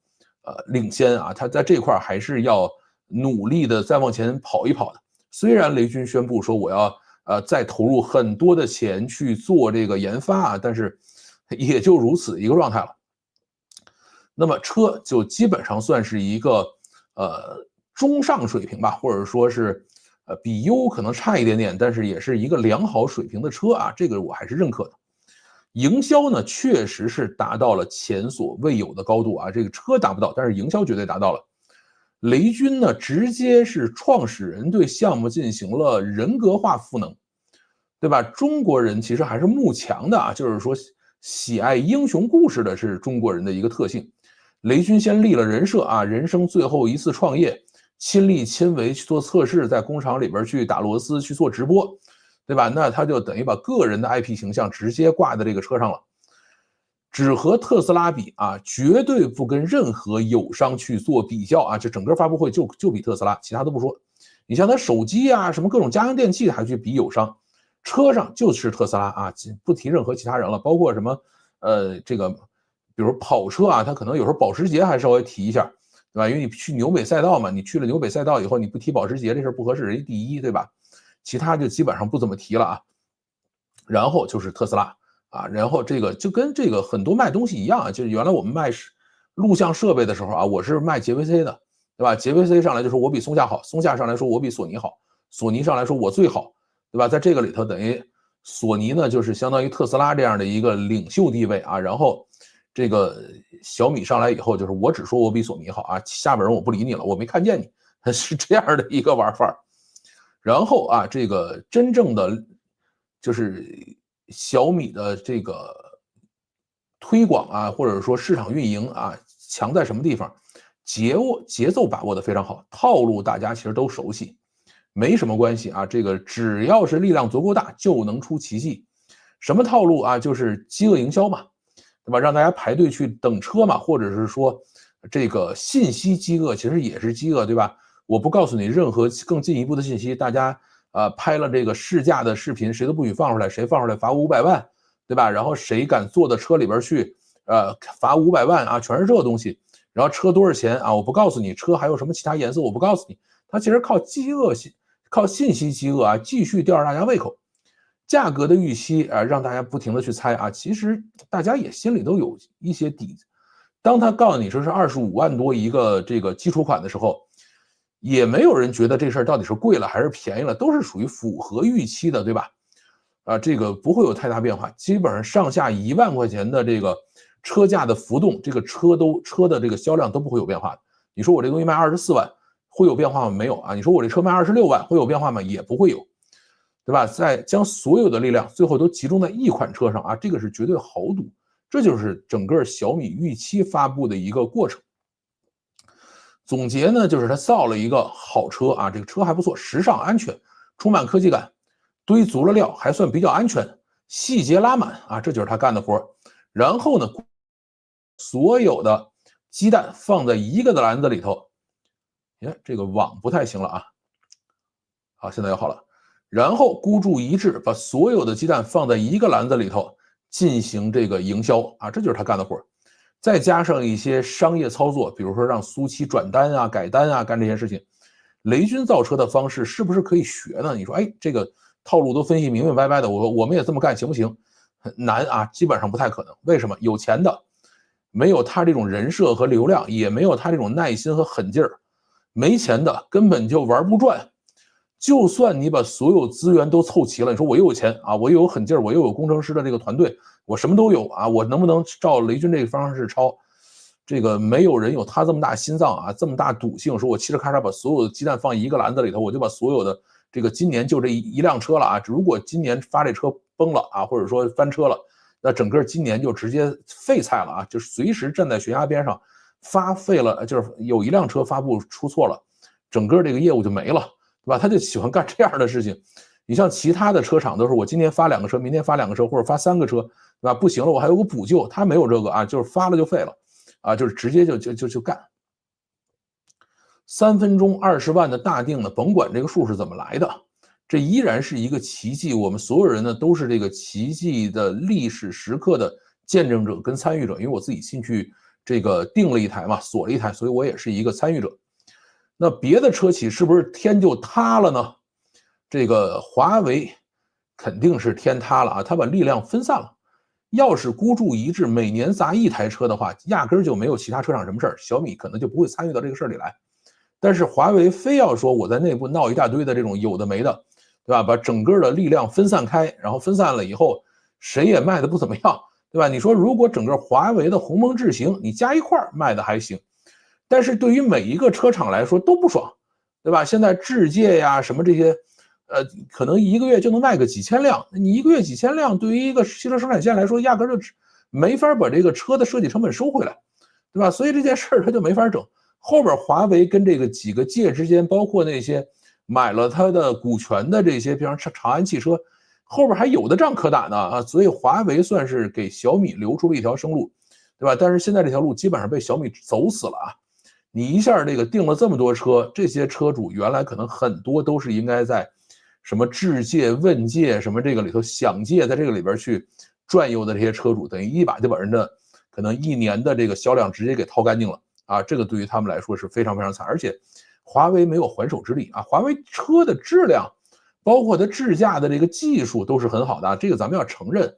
领先它在这块还是要努力的再往前跑一跑的。虽然雷军宣布说我要再投入很多的钱去做这个研发啊，但是也就如此一个状态了。那么车就基本上算是一个中上水平吧，或者说是比优可能差一点点，但是也是一个良好水平的车啊，这个我还是认可的。营销呢，确实是达到了前所未有的高度啊，这个车达不到，但是营销绝对达到了。雷军呢，直接是创始人对项目进行了人格化赋能，对吧？中国人其实还是慕强的啊，就是说喜爱英雄故事的是中国人的一个特性。雷军先立了人设啊，人生最后一次创业，亲力亲为去做测试，在工厂里边去打螺丝，去做直播，对吧？那他就等于把个人的 IP 形象直接挂在这个车上了。只和特斯拉比啊，绝对不跟任何友商去做比较啊！这整个发布会就比特斯拉，其他都不说。你像他手机啊，什么各种家用电器还去比友商，车上就是特斯拉啊，不提任何其他人了。包括什么这个，比如跑车啊，他可能有时候保时捷还稍微提一下，对吧？因为你去纽北赛道嘛，你去了纽北赛道以后，你不提保时捷这事不合适，人家第一，对吧？其他就基本上不怎么提了啊。然后就是特斯拉。啊，然后这个就跟这个很多卖东西一样啊，就是原来我们卖录像设备的时候啊，我是卖杰维 C 的，对吧？杰维 C 上来就说我比松下好，松下上来说我比索尼好，索尼上来说我最好，对吧？在这个里头，等于索尼呢就是相当于特斯拉这样的一个领袖地位啊，然后这个小米上来以后就是我只说我比索尼好啊，下边人我不理你了，我没看见你，是这样的一个玩法。然后啊，这个真正的就是小米的这个推广啊，或者说市场运营啊，强在什么地方？节奏把握的非常好，套路大家其实都熟悉，没什么关系啊。这个只要是力量足够大，就能出奇迹。什么套路啊？就是饥饿营销嘛，对吧？让大家排队去等车嘛，或者是说这个信息饥饿，其实也是饥饿，对吧？我不告诉你任何更进一步的信息，大家拍了这个试驾的视频，谁都不许放出来，谁放出来罚500万，对吧？然后谁敢坐到车里边去，罚500万啊，全是这个东西。然后车多少钱啊？我不告诉你，车还有什么其他颜色，我不告诉你。它其实靠饥饿靠信息饥饿啊，继续吊着大家胃口。价格的预期啊，让大家不停的去猜啊，其实大家也心里都有一些底。当他告诉你这是25万多一个这个基础款的时候，也没有人觉得这事儿到底是贵了还是便宜了，都是属于符合预期的，对吧？啊，这个不会有太大变化，基本上上下1万块钱的这个车价的浮动，这个车的这个销量都不会有变化的。你说我这东西卖24万，会有变化吗？没有啊。你说我这车卖26万，会有变化吗？也不会有，对吧？在将所有的力量最后都集中在一款车上啊，这个是绝对豪赌。这就是整个小米预期发布的一个过程。总结呢，就是它造了一个好车啊，这个车还不错，时尚、安全，充满科技感，堆足了料，还算比较安全，细节拉满啊，这就是他干的活。然后呢，所有的鸡蛋放在一个的篮子里头，哎，这个网不太行了啊，好，现在又好了。然后孤注一掷，把所有的鸡蛋放在一个篮子里头进行这个营销啊，这就是他干的活。再加上一些商业操作，比如说让苏七转单啊、改单啊，干这些事情。雷军造车的方式是不是可以学呢？你说，哎，这个套路都分析明明白白的，我们也这么干行不行？很难啊，基本上不太可能。为什么？有钱的没有他这种人设和流量，也没有他这种耐心和狠劲儿；没钱的根本就玩不转。就算你把所有资源都凑齐了，你说我又有钱啊，我又有狠劲儿，我又有工程师的这个团队，我什么都有啊，我能不能照雷军这个方式抄？这个没有人有他这么大心脏啊，这么大赌性，说我嘁哩咔嚓把所有的鸡蛋放一个篮子里头，我就把所有的这个今年就这一辆车了啊，如果今年发这车崩了啊，或者说翻车了，那整个今年就直接废菜了啊，就是随时站在悬崖边上，发废了，就是有一辆车发布出错了，整个这个业务就没了。对吧？他就喜欢干这样的事情。你像其他的车厂都是我今天发2个车，明天发2个车，或者发3个车，对吧？不行了，我还有个补救。他没有这个啊，就是发了就废了，啊，就是直接就干。3分钟20万的大定呢，甭管这个数是怎么来的，这依然是一个奇迹。我们所有人呢都是这个奇迹的历史时刻的见证者跟参与者。因为我自己进去这个定了一台嘛，锁了一台，所以我也是一个参与者。那别的车企是不是天就塌了呢？这个华为肯定是天塌了啊，他把力量分散了。要是孤注一掷，每年砸1台车的话，压根儿就没有其他车厂什么事儿，小米可能就不会参与到这个事儿里来。但是华为非要说我在内部闹一大堆的这种有的没的，对吧？把整个的力量分散开，然后分散了以后，谁也卖的不怎么样，对吧？你说如果整个华为的鸿蒙智行你加一块卖的还行，但是对于每一个车厂来说都不爽，对吧？现在智界呀什么这些，可能1个月就能卖个几千辆，你1个月几千辆，对于一个汽车生产线来说，压根就没法把这个车的设计成本收回来，对吧？所以这件事儿它就没法整。后边华为跟这个几个界之间，包括那些买了它的股权的这些，比方长安汽车，后边还有的仗可打呢啊！所以华为算是给小米留出了一条生路，对吧？但是现在这条路基本上被小米走死了啊！你一下这个定了这么多车，这些车主原来可能很多都是应该在什么智界、问界什么这个里头享界，在这个里边去转悠的这些车主，等于一把就把人的可能1年的这个销量直接给掏干净了啊！这个对于他们来说是非常非常惨，而且华为没有还手之力啊！华为车的质量，包括它智驾的这个技术都是很好的啊，这个咱们要承认。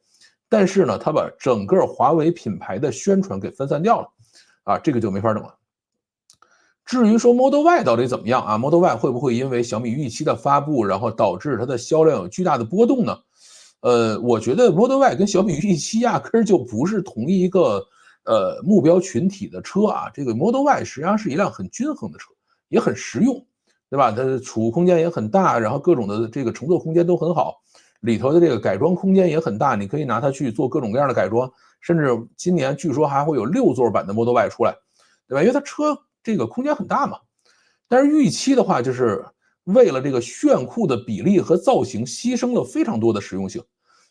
但是呢，它把整个华为品牌的宣传给分散掉了啊，这个就没法整了。至于说 Model Y 到底怎么样啊 ？Model Y 会不会因为小米预期的发布，然后导致它的销量有巨大的波动呢？我觉得 Model Y 跟小米预期压根儿就不是同一个目标群体的车啊。这个 Model Y 实际上是一辆很均衡的车，也很实用，对吧？它的储物空间也很大，然后各种的这个乘坐空间都很好，里头的这个改装空间也很大，你可以拿它去做各种各样的改装，甚至今年据说还会有6座版的 Model Y 出来，对吧？因为它车这个空间很大嘛。但是预期的话，就是为了这个炫酷的比例和造型，牺牲了非常多的实用性，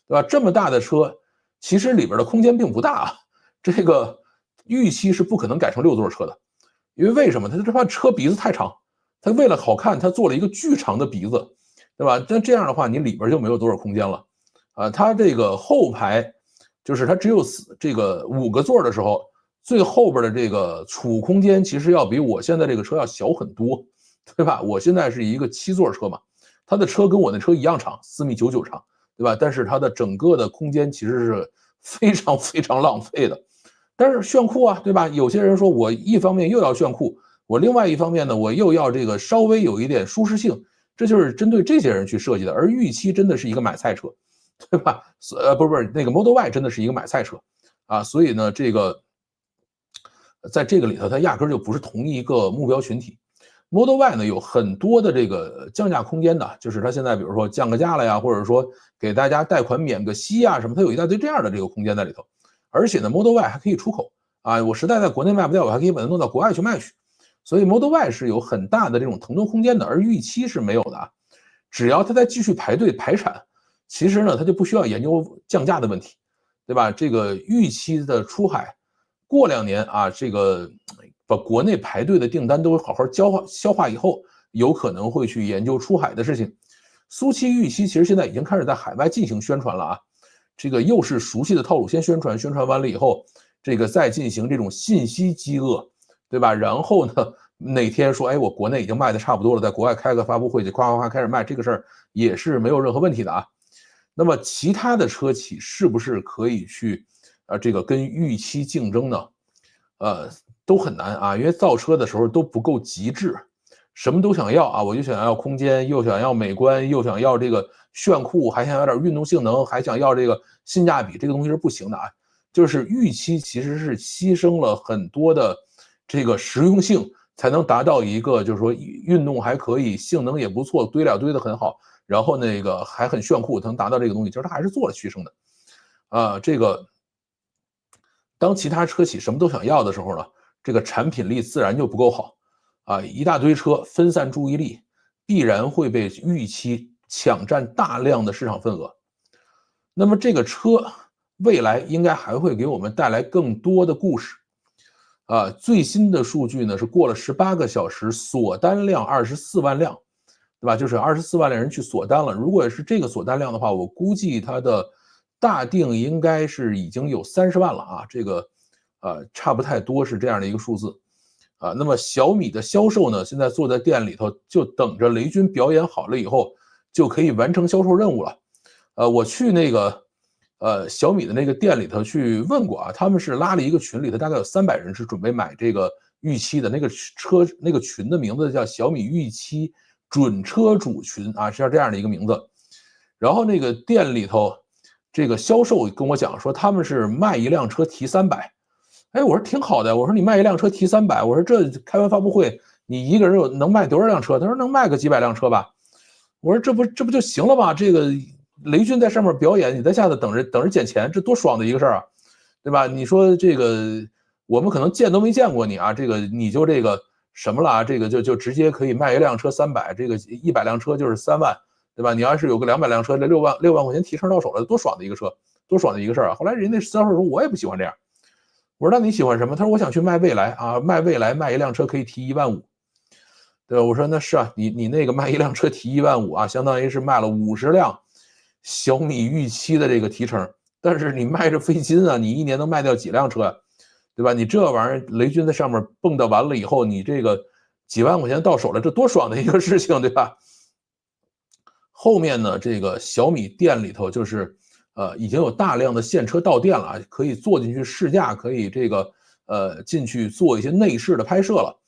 对吧？这么大的车，其实里边的空间并不大啊。这个预期是不可能改成6座车的，因为为什么？它这把车鼻子太长，它为了好看，它做了一个巨长的鼻子，对吧？那这样的话，你里边就没有多少空间了啊。它这个后排，就是它只有这个5个座的时候，最后边的这个储物空间其实要比我现在这个车要小很多，对吧？我现在是一个7座车嘛，它的车跟我那车一样长，4.99米长，对吧？但是它的整个的空间其实是非常非常浪费的。但是炫酷啊，对吧？有些人说我一方面又要炫酷，我另外一方面呢，我又要这个稍微有一点舒适性，这就是针对这些人去设计的。而预期真的是一个买菜车，对吧？不是那个 Model Y 真的是一个买菜车啊，所以呢，这个在这个里头，它压根就不是同一个目标群体。Model Y 呢有很多的这个降价空间的，就是它现在比如说降个价了呀，或者说给大家贷款免个息呀什么，它有一大堆这样的这个空间在里头。而且呢 ，Model Y 还可以出口啊，我实在在国内卖不掉，我还可以把它弄到国外去卖去。所以 Model Y 是有很大的这种腾挪空间的，而预期是没有的啊。只要它在继续排队排产，其实呢，它就不需要研究降价的问题，对吧？这个预期的出海，过2年啊，这个把国内排队的订单都好好消化以后，有可能会去研究出海的事情。苏七预期其实现在已经开始在海外进行宣传了啊，这个又是熟悉的套路，先宣传，宣传完了以后，这个再进行这种信息饥饿，对吧？然后呢，哪天说，哎，我国内已经卖的差不多了，在国外开个发布会就夸夸夸开始卖，这个事儿也是没有任何问题的啊。那么其他的车企是不是可以去这个跟预期竞争呢？都很难啊，因为造车的时候都不够极致，什么都想要啊，我就想要空间，又想要美观，又想要这个炫酷，还想要点运动性能，还想要这个性价比，这个东西是不行的啊。就是预期其实是牺牲了很多的这个实用性，才能达到一个就是说运动还可以，性能也不错，堆料堆得很好，然后那个还很炫酷，能达到这个东西，就是它还是做了牺牲的啊。这个当其他车企什么都想要的时候呢，这个产品力自然就不够好啊，一大堆车分散注意力，必然会被预期抢占大量的市场份额。那么这个车未来应该还会给我们带来更多的故事啊。最新的数据呢是过了18个小时，锁单量24万辆，对吧？就是24万辆人去锁单了。如果是这个锁单量的话，我估计它的大定应该是已经有30万了啊，这个差不太多是这样的一个数字啊。那么小米的销售呢，现在坐在店里头就等着雷军表演好了以后就可以完成销售任务了我去那个小米的那个店里头去问过啊，他们是拉了一个群里头，大概有300人是准备买这个预期的那个车，那个群的名字叫小米预期准车主群啊，是叫这样的一个名字。然后那个店里头，这个销售跟我讲说他们是卖一辆车提300，哎，我说挺好的，我说你卖一辆车提300，我说这开完发布会你一个人能卖多少辆车？他说能卖个几百辆车吧。我说这不就行了吗？这个雷军在上面表演，你在下头等着捡钱，这多爽的一个事儿啊，对吧？你说这个我们可能见都没见过你啊，这个你就这个什么了啊？这个就直接可以卖一辆车300，这个100辆车就是3万，对吧？你要是有个200辆车，这6万块钱提成到手了，多爽的一个车，多爽的一个事儿啊！后来人家销售说，我也不喜欢这样。我说那你喜欢什么？他说我想去卖蔚来啊，卖蔚来卖一辆车可以提1.5万。对吧？我说那是啊，你那个卖一辆车提1.5万啊，相当于是卖了50辆小米预期的这个提成，但是你卖着费劲啊，你一年能卖掉几辆车呀？对吧？你这玩意儿，雷军在上面蹦跶完了以后，你这个几万块钱到手了，这多爽的一个事情，对吧？后面呢，这个小米店里头就是已经有大量的现车到店了，可以坐进去试驾，可以这个进去做一些内饰的拍摄了。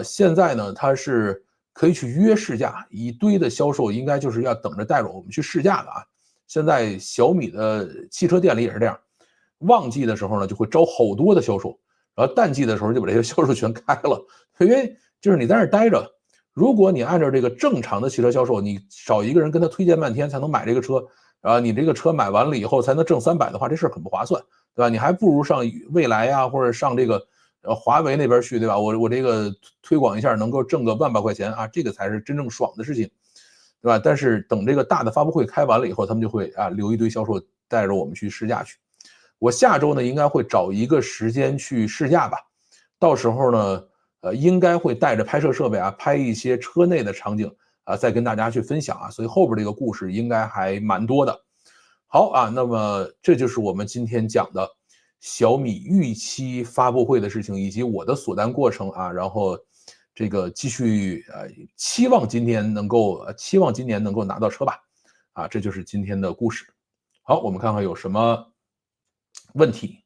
现在呢，它是可以去约试驾，一堆的销售应该就是要等着带着我们去试驾的啊。现在小米的汽车店里也是这样，旺季的时候呢就会招好多的销售，然后淡季的时候就把这些销售全开了，因为就是你在那儿待着，如果你按照这个正常的汽车销售，你少一个人跟他推荐半天才能买这个车，然后你这个车买完了以后才能挣300的话，这事儿很不划算，对吧？你还不如上蔚来呀，或者上这个华为那边去，对吧？我这个推广一下，能够挣个万把块钱啊，这个才是真正爽的事情，对吧？但是等这个大的发布会开完了以后，他们就会留一堆销售带着我们去试驾去。我下周呢应该会找一个时间去试驾吧，到时候呢，应该会带着拍摄设备啊，拍一些车内的场景啊，再跟大家去分享啊，所以后边这个故事应该还蛮多的。好啊，那么这就是我们今天讲的小米预期发布会的事情，以及我的锁单过程啊，然后这个继续期望今年能够拿到车吧，啊，这就是今天的故事。好，我们看看有什么问题。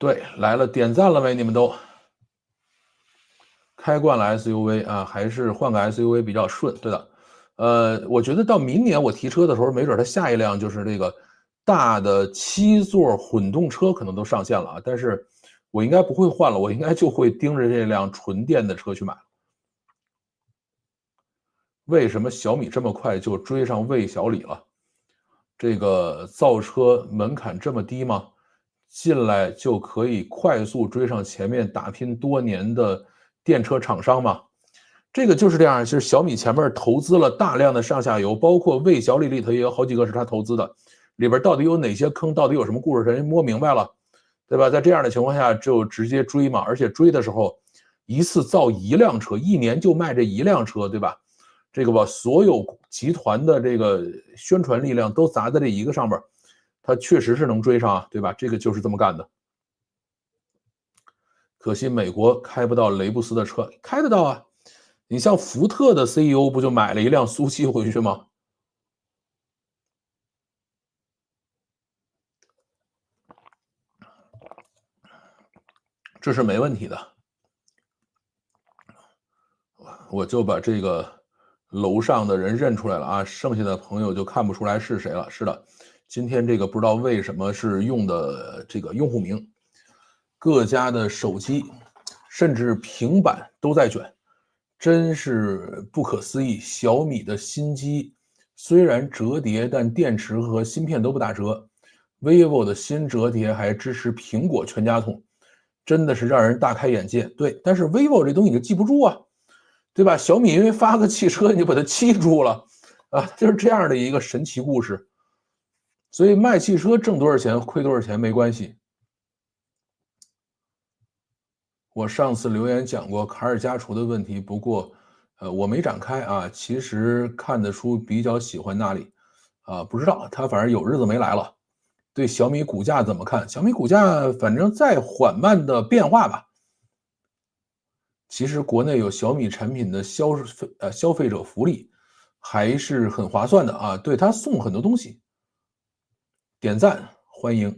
对，来了，点赞了没？你们都开惯了 SUV 啊，还是换个 SUV 比较顺？对的，我觉得到明年我提车的时候，没准它下一辆就是这个大的7座混动车可能都上线了啊，但是我应该不会换了，我应该就会盯着这辆纯电的车去买。为什么小米这么快就追上魏小李了？这个造车门槛这么低吗？进来就可以快速追上前面打拼多年的电车厂商吗？这个就是这样，就是小米前面投资了大量的上下游，包括魏小李里头也有好几个是他投资的，里边到底有哪些坑，到底有什么故事，人摸明白了，对吧？在这样的情况下就直接追嘛，而且追的时候一次造一辆车，一年就卖这一辆车，对吧？这个把所有集团的这个宣传力量都砸在这一个上面，它确实是能追上啊，对吧？这个就是这么干的。可惜美国开不到雷布斯的车，开得到啊。你像福特的 CEO 不就买了一辆苏七回去吗？这是没问题的。我就把这个楼上的人认出来了啊，剩下的朋友就看不出来是谁了。是的，今天这个不知道为什么是用的这个用户名，各家的手机甚至平板都在卷，真是不可思议。小米的新机虽然折叠，但电池和芯片都不打折。vivo 的新折叠还支持苹果全家桶，真的是让人大开眼界。对，但是 vivo 这东西你就记不住啊。对吧？小米因为发个汽车，你就把它记住了啊，就是这样的一个神奇故事。所以卖汽车挣多少钱，亏多少钱没关系。我上次留言讲过卡尔加厨的问题，不过，我没展开啊。其实看得出比较喜欢那里，啊，不知道他反正有日子没来了。对小米股价怎么看？小米股价反正在缓慢的变化吧。其实国内有小米产品的消费者福利，还是很划算的啊。对他送很多东西，点赞欢迎。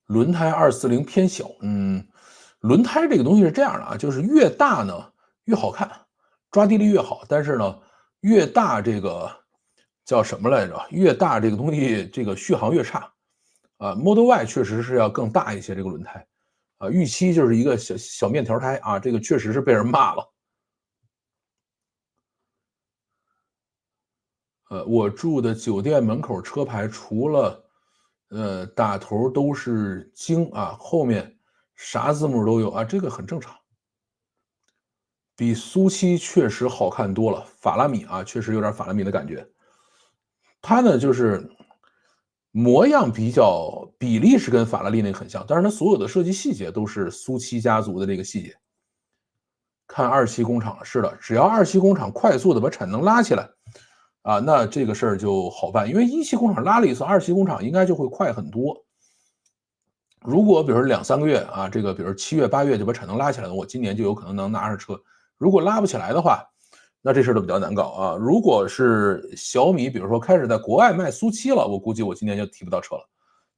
轮胎240偏小，轮胎这个东西是这样的啊，就是越大呢越好看，抓地力越好，但是呢越大这个叫什么来着？越大这个东西这个续航越差啊。Model Y 确实是要更大一些这个轮胎啊，预期就是一个小面条胎啊，这个确实是被人骂了。我住的酒店门口车牌除了打头都是京啊，后面啥字母都有啊，这个很正常。比苏七确实好看多了，法拉米啊，确实有点法拉米的感觉。它呢就是模样比例是跟法拉利那个很像，但是它所有的设计细节都是苏七家族的这个细节。看二期工厂是的，只要二期工厂快速的把产能拉起来啊，那这个事儿就好办，因为一期工厂拉了一次，二期工厂应该就会快很多。如果比如说2、3个月啊，这个比如7月、8月就把产能拉起来了，我今年就有可能能拿上车。如果拉不起来的话，那这事儿就比较难搞啊。如果是小米，比如说开始在国外卖苏七了，我估计我今年就提不到车了，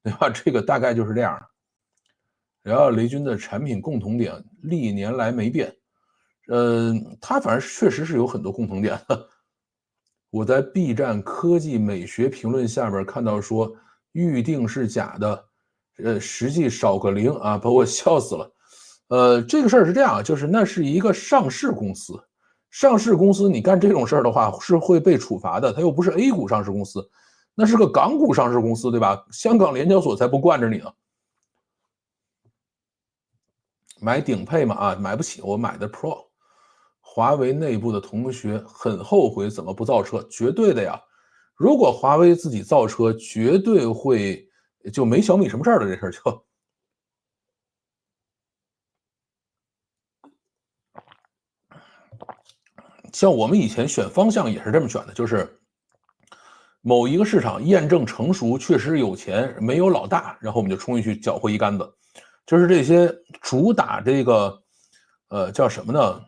对吧？这个大概就是这样的。然后雷军的产品共同点历年来没变，它反正确实是有很多共同点的。我在 B 站科技美学评论下面看到说预定是假的，实际少个零啊，把我笑死了。这个事儿是这样，就是那是一个上市公司，上市公司你干这种事儿的话是会被处罚的，它又不是 A 股上市公司，那是个港股上市公司，对吧？香港联交所才不惯着你呢。买顶配嘛啊，买不起，我买的 Pro。华为内部的同学很后悔怎么不造车，绝对的呀。如果华为自己造车，绝对会就没小米什么事儿了，这事儿就。像我们以前选方向也是这么选的，就是某一个市场验证成熟，确实有钱，没有老大，然后我们就冲进去搅和一竿子。就是这些主打这个，叫什么呢？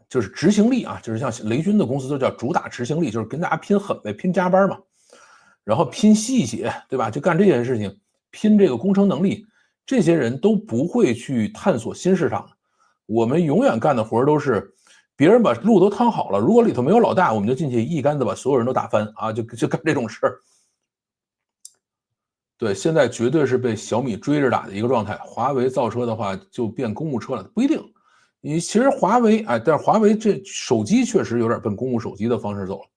就是执行力啊，就是像雷军的公司都叫主打执行力，就是跟大家拼狠呗，拼加班嘛，然后拼细节，对吧？就干这件事情，拼这个工程能力，这些人都不会去探索新市场。我们永远干的活都是别人把路都趟好了，如果里头没有老大，我们就进去一竿子把所有人都打翻啊，就干这种事儿。对，现在绝对是被小米追着打的一个状态。华为造车的话，就变公务车了，不一定。你其实华为，哎，但是华为这手机确实有点奔公务手机的方式走了。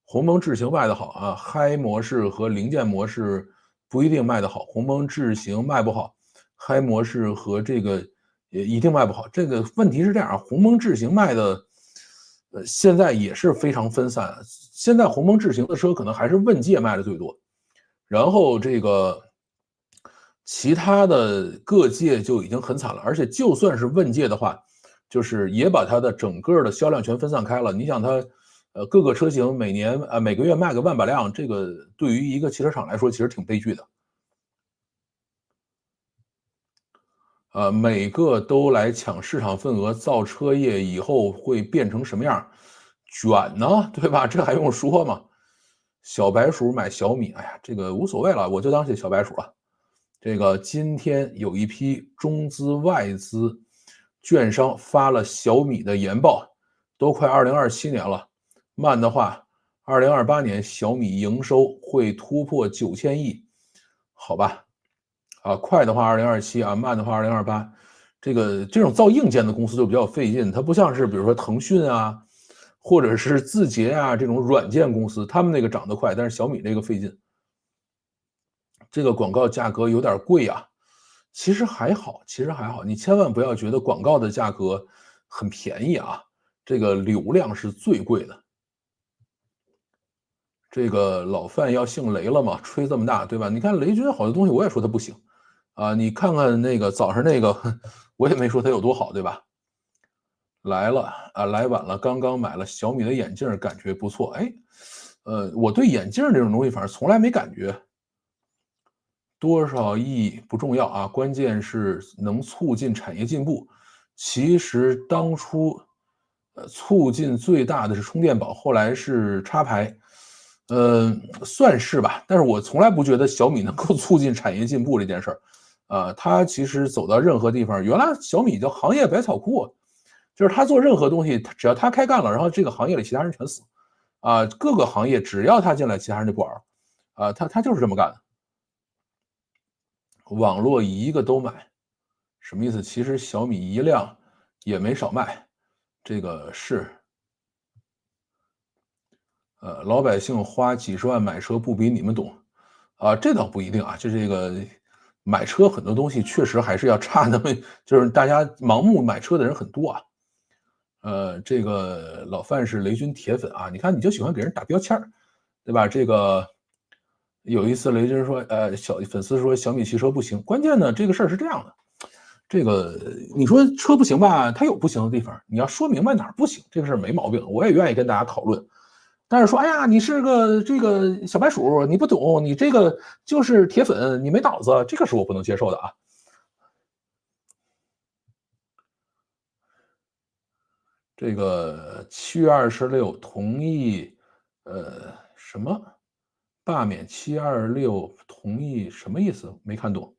鸿蒙智行卖的好啊，嗨模式和零件模式不一定卖得好。鸿蒙智行卖不好，嗨模式和这个也一定卖不好。这个问题是这样啊，鸿蒙智行卖的，现在也是非常分散。现在鸿蒙智行的车可能还是问界卖的最多。然后这个其他的各界就已经很惨了，而且就算是问界的话，就是也把它的整个的销量全分散开了。你想它，各个车型每个月卖个10000把辆，这个对于一个汽车厂来说其实挺悲剧的。每个都来抢市场份额，造车业以后会变成什么样？卷呢，对吧？这还用说吗？小白鼠买小米，哎呀，这个无所谓了，我就当是小白鼠了。这个今天有一批中资外资券商发了小米的研报，都快2027年了，慢的话2028年小米营收会突破9000亿，好吧？快的话2027啊，慢的话2028。这种造硬件的公司就比较费劲，它不像是比如说腾讯啊，或者是字节啊这种软件公司，他们那个涨得快，但是小米这个费劲。这个广告价格有点贵啊，其实还好，其实还好，你千万不要觉得广告的价格很便宜啊，这个流量是最贵的。这个老范要姓雷了嘛，吹这么大，对吧？你看雷军好多东西我也说他不行你看看那个早上那个，我也没说它有多好，对吧？来了来晚了，刚刚买了小米的眼镜，感觉不错。哎，我对眼镜这种东西反正从来没感觉。多少亿不重要啊，关键是能促进产业进步。其实当初，促进最大的是充电宝，后来是插排，算是吧。但是我从来不觉得小米能够促进产业进步这件事儿。它其实走到任何地方，原来小米叫行业百草库，就是他做任何东西，只要他开干了，然后这个行业里其他人全死。各个行业只要他进来，其他人就不玩了。他就是这么干的。网络一个都买，什么意思？其实小米一辆也没少卖，这个是，老百姓花几十万买车不比你们懂，这倒不一定啊，就这个买车很多东西确实还是要差那么，就是大家盲目买车的人很多啊。这个老范是雷军铁粉啊，你看你就喜欢给人打标签儿，对吧？这个有一次雷军说，小粉丝说小米汽车不行，关键呢这个事儿是这样的，这个你说车不行吧，它有不行的地方，你要说明白哪儿不行，这个事儿没毛病，我也愿意跟大家讨论。但是说，哎呀，你是个这个小白鼠，你不懂，你这个就是铁粉，你没脑子，这个是我不能接受的啊。这个7月26同意，什么罢免726同意什么意思？没看懂。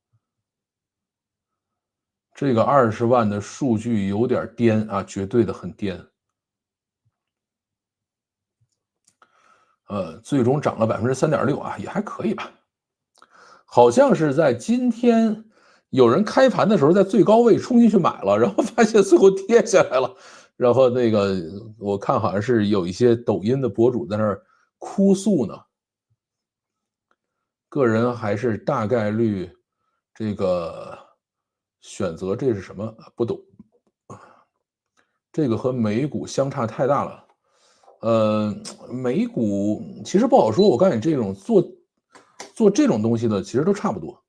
这个20万的数据有点颠啊，绝对的很颠。最终涨了3.6%啊，也还可以吧。好像是在今天有人开盘的时候在最高位冲进去买了，然后发现最后跌下来了。然后那个我看好像是有一些抖音的博主在那儿哭诉呢。个人还是大概率这个选择这是什么？不懂。这个和美股相差太大了。美股其实不好说，我告诉你，这种做这种东西的其实都差不多。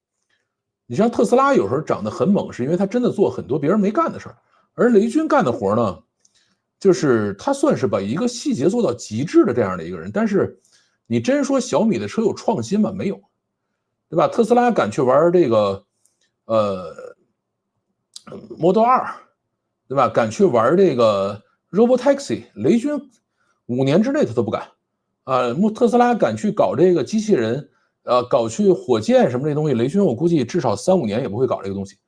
你像特斯拉有时候涨得很猛，是因为他真的做很多别人没干的事儿，而雷军干的活呢，就是他算是把一个细节做到极致的这样的一个人。但是你真说小米的车有创新吗？没有，对吧？特斯拉敢去玩这个Model 2，对吧？敢去玩这个 Robotaxi，雷军5年之内他都不敢。特斯拉敢去搞这个机器人，搞去火箭什么这东西，雷军我估计至少3、5年也不会搞这个东西。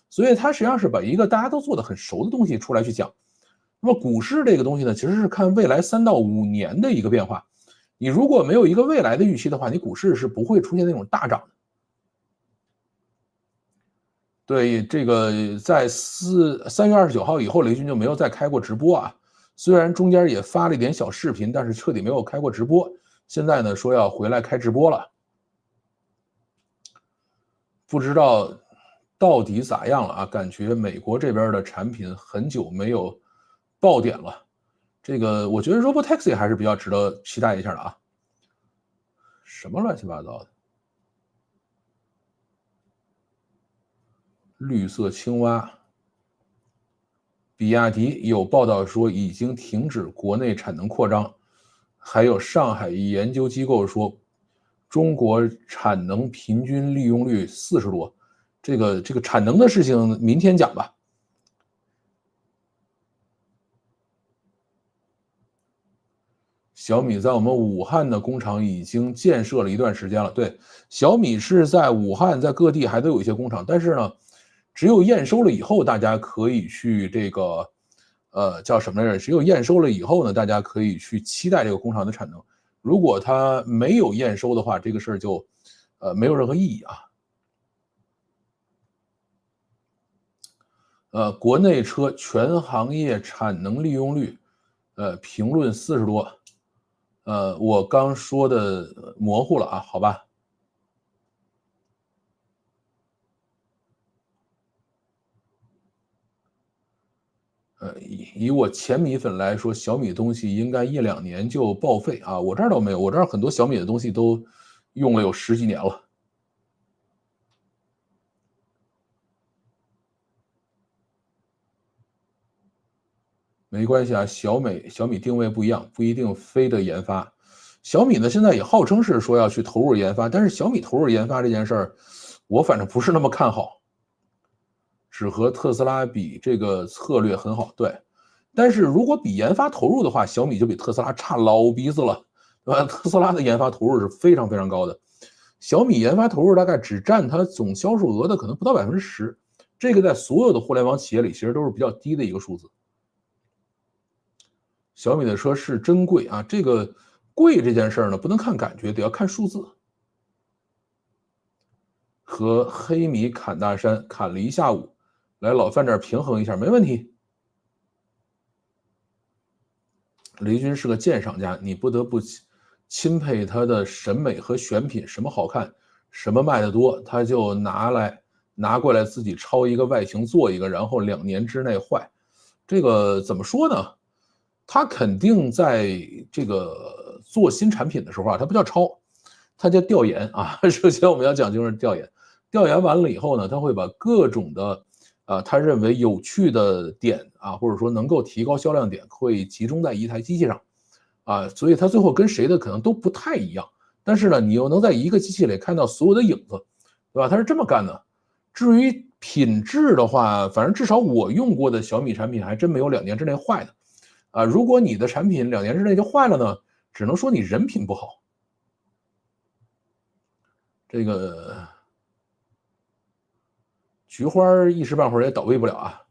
所以他实际上是把一个大家都做的很熟的东西出来去讲。那么股市这个东西呢，其实是看未来3到5年的一个变化。你如果没有一个未来的预期的话，你股市是不会出现那种大涨的。对，这个在3月29号以后，雷军就没有再开过直播啊。虽然中间也发了一点小视频，但是彻底没有开过直播。现在呢，说要回来开直播了，不知道到底咋样了啊？感觉美国这边的产品很久没有爆点了。这个我觉得 Robotaxi 还是比较值得期待一下的啊。什么乱七八糟的？绿色青蛙。比亚迪有报道说已经停止国内产能扩张，还有上海研究机构说，中国产能平均利用率40多。这个产能的事情明天讲吧。小米在我们武汉的工厂已经建设了一段时间了。对，小米是在武汉，在各地还都有一些工厂，但是呢，只有验收了以后，大家可以去这个，叫什么来着？只有验收了以后呢，大家可以去期待这个工厂的产能。如果它没有验收的话，这个事儿就，没有任何意义啊。国内车全行业产能利用率，评论40多。我刚说的模糊了啊，好吧。以我前米粉来说，小米东西应该1、2年就报废啊。我这儿倒没有，我这儿很多小米的东西都用了有10几年了。没关系啊，小米定位不一样，不一定非得研发。小米呢，现在也号称是说要去投入研发，但是小米投入研发这件事儿，我反正不是那么看好。只和特斯拉比，这个策略很好，对。但是如果比研发投入的话，小米就比特斯拉差老鼻子了，对吧？特斯拉的研发投入是非常非常高的，小米研发投入大概只占它总销售额的可能不到10%，这个在所有的互联网企业里其实都是比较低的一个数字。小米的车是真贵啊，这个贵这件事儿呢，不能看感觉，得要看数字。和黑米砍大山，砍了一下午，来老范这儿平衡一下，没问题。雷军是个鉴赏家，你不得不钦佩他的审美和选品，什么好看，什么卖得多，他就拿过来自己抄一个外形做一个，然后2年之内坏。这个怎么说呢？他肯定在这个做新产品的时候啊，他不叫抄，他叫调研啊。首先我们要讲究是调研，调研完了以后呢，他会把各种的他认为有趣的点啊，或者说能够提高销量点，会集中在一台机器上啊，所以他最后跟谁的可能都不太一样，但是呢，你又能在一个机器里看到所有的影子，对吧？他是这么干的。至于品质的话，反正至少我用过的小米产品还真没有2年之内坏的。啊，如果你的产品2年之内就坏了呢，只能说你人品不好。这个菊花一时半会儿也倒闭不了啊。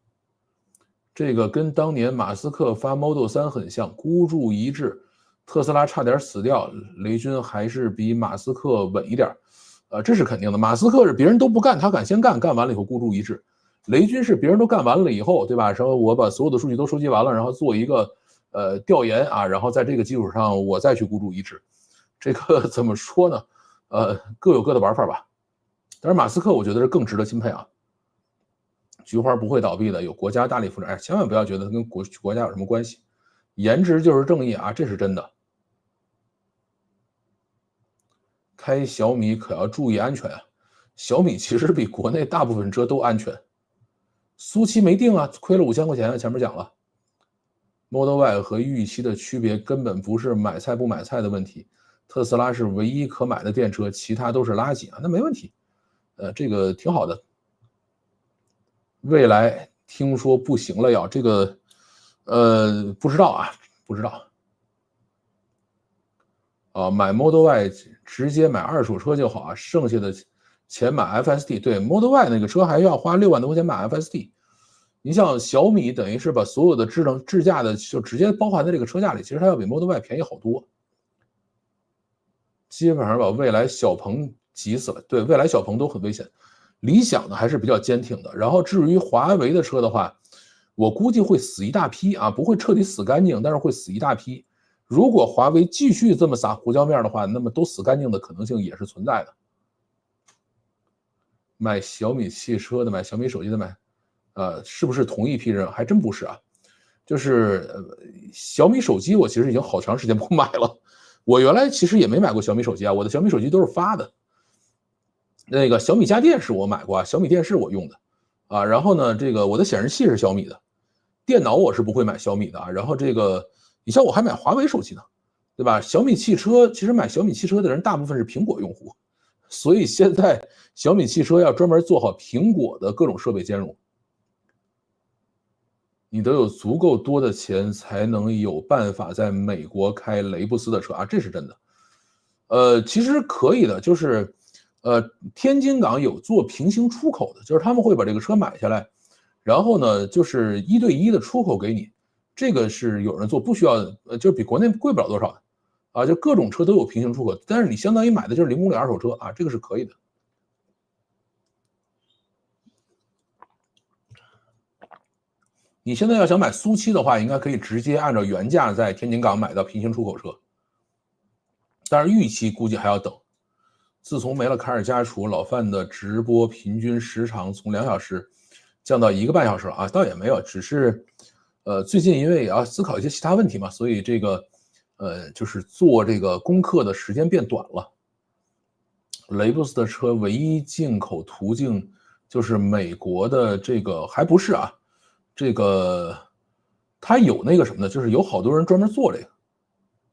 这个跟当年马斯克发 Model 3很像，孤注一掷，特斯拉差点死掉，雷军还是比马斯克稳一点。这是肯定的。马斯克是别人都不干，他敢先干，干完了以后孤注一掷。雷军是别人都干完了以后，对吧？说我把所有的数据都收集完了，然后做一个调研啊，然后在这个基础上我再去孤注一掷。这个怎么说呢？各有各的玩法吧。但是马斯克我觉得是更值得钦佩啊。菊花不会倒闭的，有国家大力扶持。哎，千万不要觉得它跟国家有什么关系，颜值就是正义啊，这是真的。开小米可要注意安全啊，小米其实比国内大部分车都安全。苏七没定啊，亏了5000块钱啊，前面讲了。Model Y 和预期的区别根本不是买菜不买菜的问题，特斯拉是唯一可买的电车，其他都是垃圾啊，那没问题。这个挺好的。未来听说不行了要这个，不知道啊，不知道。啊，买 Model Y 直接买二手车就好啊，剩下的钱买 FSD。对 ，Model Y 那个车还要花6万多块钱买 FSD。你像小米等于是把所有的智驾的就直接包含在这个车价里，其实它要比 Model Y 便宜好多。基本上把未来小鹏急死了。对，未来小鹏都很危险。理想呢还是比较坚挺的。然后至于华为的车的话，我估计会死一大批啊，不会彻底死干净，但是会死一大批。如果华为继续这么撒胡椒面的话，那么都死干净的可能性也是存在的。买小米汽车的，买小米手机的买，是不是同一批人？还真不是啊。就是小米手机，我其实已经好长时间不买了。我原来其实也没买过小米手机啊，我的小米手机都是发的。那个小米家电是我买过啊，小米电视我用的啊。然后呢，这个我的显示器是小米的，电脑我是不会买小米的啊。然后这个，你像我还买华为手机呢，对吧？小米汽车其实买小米汽车的人大部分是苹果用户，所以现在小米汽车要专门做好苹果的各种设备兼容。你得有足够多的钱才能有办法在美国开雷布斯的车啊，这是真的。其实可以的，就是天津港有做平行出口的，就是他们会把这个车买下来，然后呢，就是1对1的出口给你，这个是有人做，不需要，就比国内贵不了多少的，啊，就各种车都有平行出口，但是你相当于买的就是零公里二手车啊，这个是可以的。你现在要想买苏七的话，应该可以直接按照原价在天津港买到平行出口车，但是预期估计还要等。自从没了卡尔加厨，老范的直播平均时长从2小时降到1个半小时了啊，倒也没有，只是最近因为也要思考一些其他问题嘛，所以这个就是做这个功课的时间变短了。雷布斯的车唯一进口途径就是美国的这个，还不是啊，这个它有那个什么呢？就是有好多人专门做这个，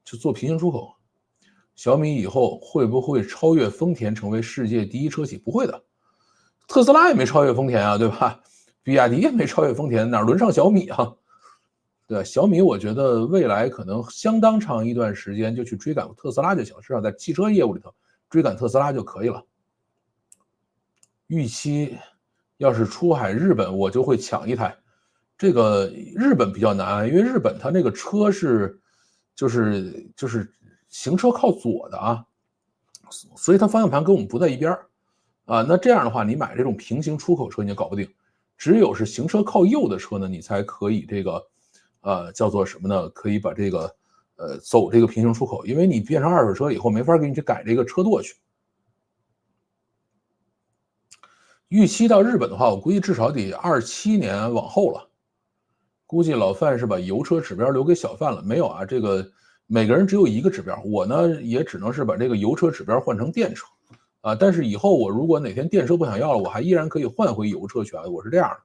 就做平行出口。小米以后会不会超越丰田成为世界第一车企？不会的，特斯拉也没超越丰田啊，对吧？比亚迪也没超越丰田，哪轮上小米啊？对，小米我觉得未来可能相当长一段时间就去追赶特斯拉就行，至少在汽车业务里头追赶特斯拉就可以了。预期要是出海日本，我就会抢一台。这个日本比较难，因为日本它那个车是就是行车靠左的啊，所以它方向盘跟我们不在一边啊。那这样的话，你买这种平行出口车你就搞不定，只有是行车靠右的车呢，你才可以这个叫做什么呢？可以把这个走这个平行出口，因为你变成二手车以后没法给你去改这个车舵去。预期到日本的话，我估计至少得27年往后了。估计老范是把油车指标留给小范了，没有啊？这个每个人只有一个指标，我呢也只能是把这个油车指标换成电车，啊，但是以后我如果哪天电车不想要了，我还依然可以换回油车去啊，我是这样的。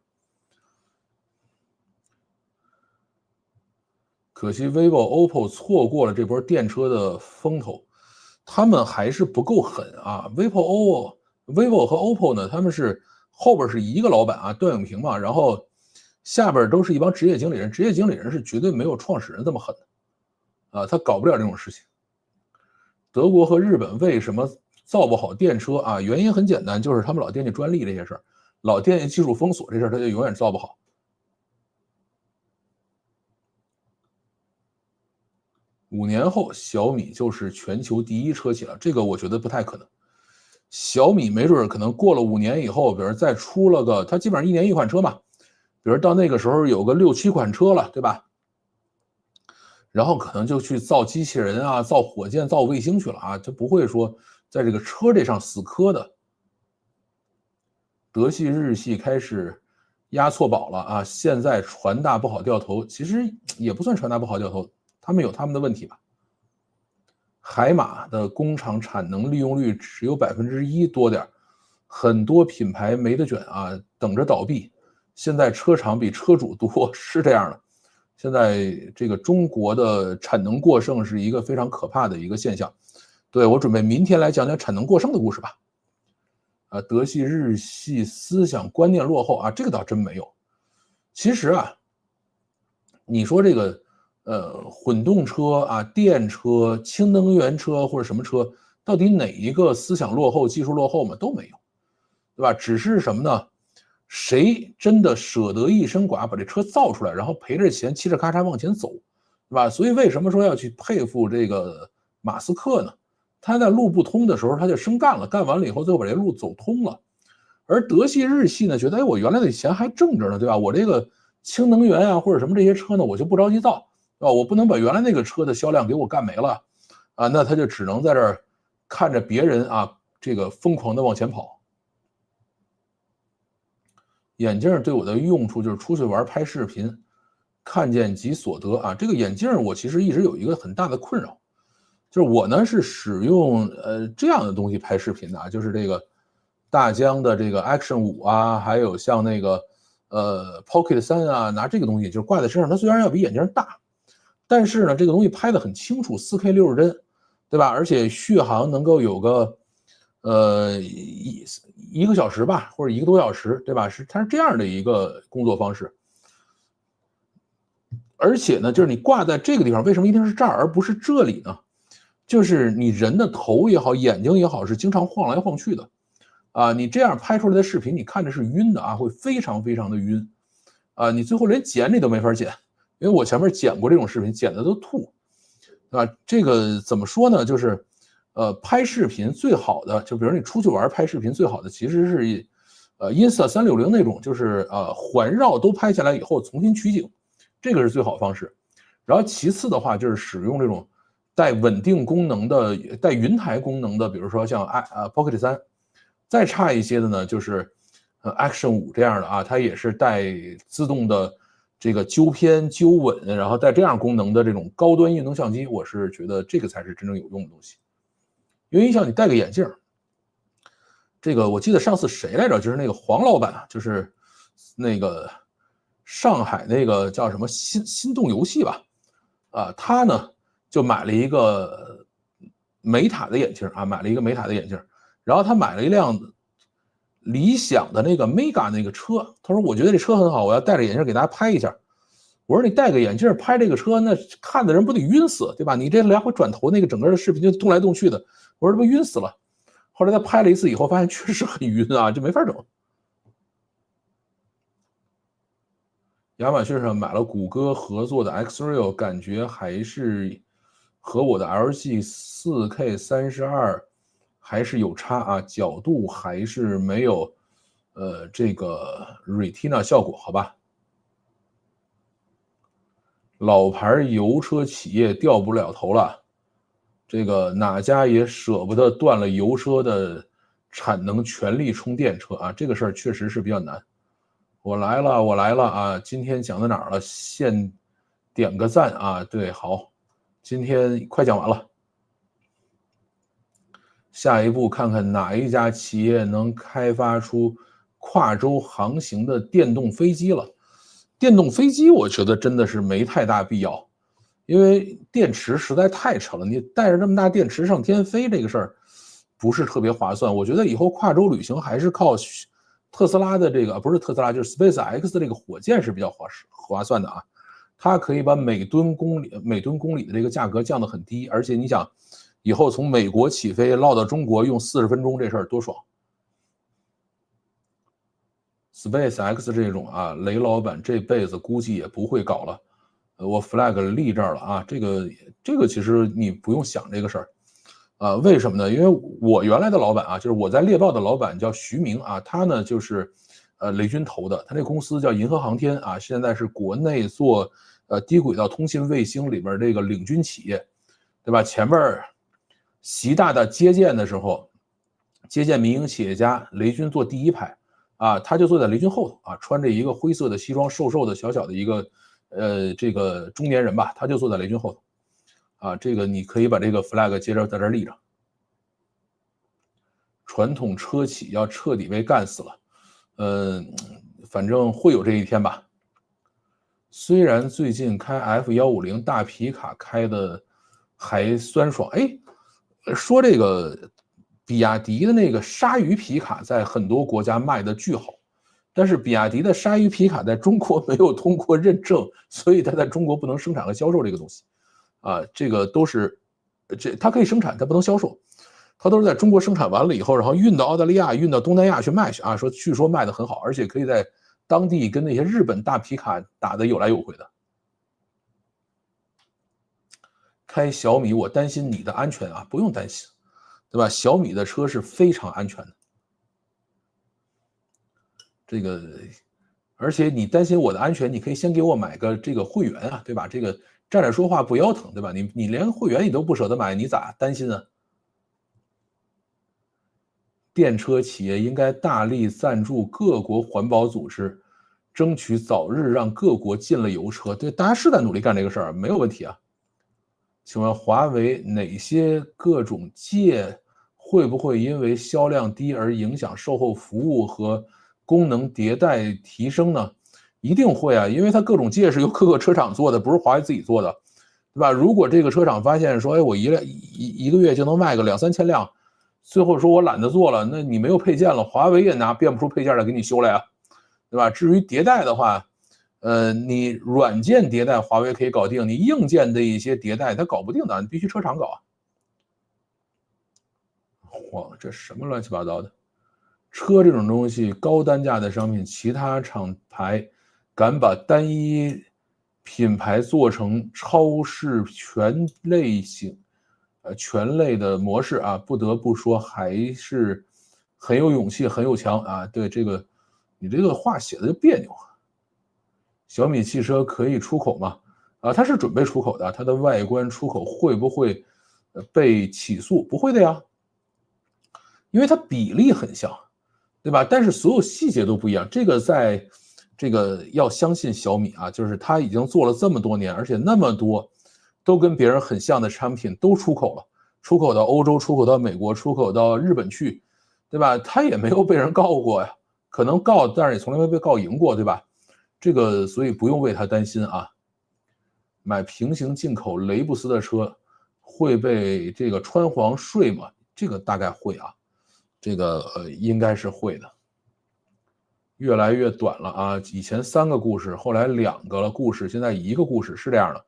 可惜 vivo、OPPO 错过了这波电车的风头，他们还是不够狠啊。vivo 和 OPPO 呢，他们是后边是一个老板啊，段永平嘛，然后下边都是一帮职业经理人，职业经理人是绝对没有创始人这么狠的啊，他搞不了这种事情。德国和日本为什么造不好电车啊？原因很简单，就是他们老惦记专利这些事儿，老惦记技术封锁这事儿，他就永远造不好。5年后，小米就是全球第一车企了，这个我觉得不太可能。小米没准可能过了5年以后，比如再出了个，它基本上1年1款车嘛，比如到那个时候有个6、7款车了，对吧？然后可能就去造机器人啊，造火箭、造卫星去了啊，就不会说在这个车这上死磕的。德系、日系开始押错宝了啊，现在传大不好掉头，其实也不算传大不好掉头，他们有他们的问题吧。海马的工厂产能利用率只有1%多点，很多品牌没得卷啊，等着倒闭。现在车厂比车主多，是这样的。现在这个中国的产能过剩是一个非常可怕的一个现象。对，我准备明天来讲讲产能过剩的故事吧。德系、日系思想观念落后啊，这个倒真没有。其实啊，你说这个混动车啊、电车、氢能源车或者什么车，到底哪一个思想落后、技术落后嘛？都没有，对吧？只是什么呢？谁真的舍得一身剐把这车造出来，然后赔着钱嘁哩咔嚓往前走，对吧？所以为什么说要去佩服这个马斯克呢？他在路不通的时候他就生干了，干完了以后最后把这路走通了。而德系、日系呢，觉得哎，我原来的钱还挣着呢，对吧？我这个氢能源啊或者什么这些车呢，我就不着急造，对吧？我不能把原来那个车的销量给我干没了啊，那他就只能在这儿看着别人啊这个疯狂的往前跑。眼镜对我的用处就是出去玩拍视频，看见即所得啊。这个眼镜我其实一直有一个很大的困扰，就是我呢是使用这样的东西拍视频的啊，就是这个大疆的这个 Action 5啊，还有像那个Pocket 3啊，拿这个东西就挂在身上，它虽然要比眼镜大，但是呢这个东西拍的很清楚，4K 60帧，对吧？而且续航能够有个一个小时吧，或者1个多小时，对吧？它是这样的一个工作方式。而且呢，就是你挂在这个地方，为什么一定是这儿而不是这里呢？就是你人的头也好，眼睛也好，是经常晃来晃去的，啊，你这样拍出来的视频，你看着是晕的啊，会非常非常的晕，啊，你最后连剪你都没法剪，因为我前面剪过这种视频，剪的都吐，啊，这个怎么说呢？就是，拍视频最好的，就比如你出去玩拍视频最好的，其实是Insta360那种，就是环绕都拍下来以后重新取景，这个是最好方式。然后其次的话就是使用这种带稳定功能的、带云台功能的，比如说像Pocket 3，再差一些的呢，就是Action 5这样的啊，它也是带自动的这个纠偏、纠稳，然后带这样功能的这种高端运动相机，我是觉得这个才是真正有用的东西。因为像你戴个眼镜，这个我记得上次谁来着，就是那个黄老板，就是那个上海那个叫什么心动游戏吧，他呢就买了一个美塔的眼镜啊，买了一个美塔的眼镜，然后他买了一辆理想的那个 Mega 那个车，他说我觉得这车很好，我要戴着眼镜给大家拍一下。我说你戴个眼镜拍这个车，那看的人不得晕死，对吧？你这来回转头，那个整个的视频就动来动去的，我说这不晕死了。后来他拍了一次以后，发现确实很晕啊，就没法整。亚马逊上买了谷歌合作的 X-Real， 感觉还是和我的 LG 4K 32还是有差啊，角度还是没有这个 Retina 效果，好吧？老牌油车企业掉不了头了，这个哪家也舍不得断了油车的产能，全力充电车啊，这个事儿确实是比较难。我来了，我来了啊！今天讲到哪儿了？先点个赞啊！对，好，今天快讲完了。下一步看看哪一家企业能开发出跨洲航行的电动飞机了。电动飞机我觉得真的是没太大必要，因为电池实在太沉了，你带着这么大电池上天飞这个事儿不是特别划算。我觉得以后跨洲旅行还是靠特斯拉的这个，不是特斯拉，就是 SpaceX 的这个火箭是比较划算的啊。它可以把每吨公里的这个价格降得很低，而且你想，以后从美国起飞落到中国用40分钟，这事儿多爽。SpaceX 这种啊，雷老板这辈子估计也不会搞了。我 flag 立这儿了啊，这个其实你不用想这个事儿，为什么呢？因为我原来的老板啊，就是我在猎豹的老板叫徐明啊，他呢就是雷军投的，他那公司叫银河航天啊，现在是国内做低轨道通信卫星里边这个领军企业，对吧？前面习大大接见的时候，接见民营企业家，雷军坐第一排。他就坐在雷军后头啊，穿着一个灰色的西装，瘦瘦的小小的一个这个中年人吧，他就坐在雷军后头啊。这个你可以把这个 flag 接着在这立着。传统车企要彻底被干死了，反正会有这一天吧。虽然最近开 F150大皮卡开的还酸爽，哎，说这个比亚迪的那个鲨鱼皮卡在很多国家卖的巨好，但是比亚迪的鲨鱼皮卡在中国没有通过认证，所以它在中国不能生产和销售这个东西，这个都是它可以生产，它不能销售，它都是在中国生产完了以后，然后运到澳大利亚、运到东南亚去卖去啊，据说卖的很好，而且可以在当地跟那些日本大皮卡打得有来有回的。开小米，我担心你的安全啊，不用担心。对吧？小米的车是非常安全的，这个，而且你担心我的安全，你可以先给我买个这个会员啊，对吧？这个站着说话不腰疼，对吧？你连会员你都不舍得买，你咋担心啊？电车企业应该大力赞助各国环保组织，争取早日让各国禁了油车。对，大家是在努力干这个事儿，没有问题啊。请问华为哪些各种界会不会因为销量低而影响售后服务和功能迭代提升呢？一定会啊，因为它各种界是由各个车厂做的，不是华为自己做的，对吧？如果这个车厂发现说，哎，我一个月就能卖个2、3千辆，最后说我懒得做了，那你没有配件了，华为也变不出配件来给你修来啊，对吧？至于迭代的话，你软件迭代华为可以搞定，你硬件的一些迭代它搞不定的，你必须车厂搞啊。晃，这什么乱七八糟的？车这种东西，高单价的商品，其他厂牌敢把单一品牌做成超市全类的模式啊，不得不说还是很有勇气，很有强啊。对这个，你这个话写的就别扭。小米汽车可以出口吗？它是准备出口的，它的外观出口会不会被起诉？不会的呀，因为它比例很像，对吧？但是所有细节都不一样。这个在这个要相信小米啊，就是它已经做了这么多年，而且那么多都跟别人很像的产品都出口了，出口到欧洲，出口到美国，出口到日本去，对吧？它也没有被人告过呀，可能告，但是也从来没被告赢过，对吧？这个所以不用为它担心啊。买平行进口雷布斯的车会被这个穿黄税吗？这个大概会啊，这个应该是会的。越来越短了啊，以前3个故事，后来2个了故事，现在1个故事，是这样的。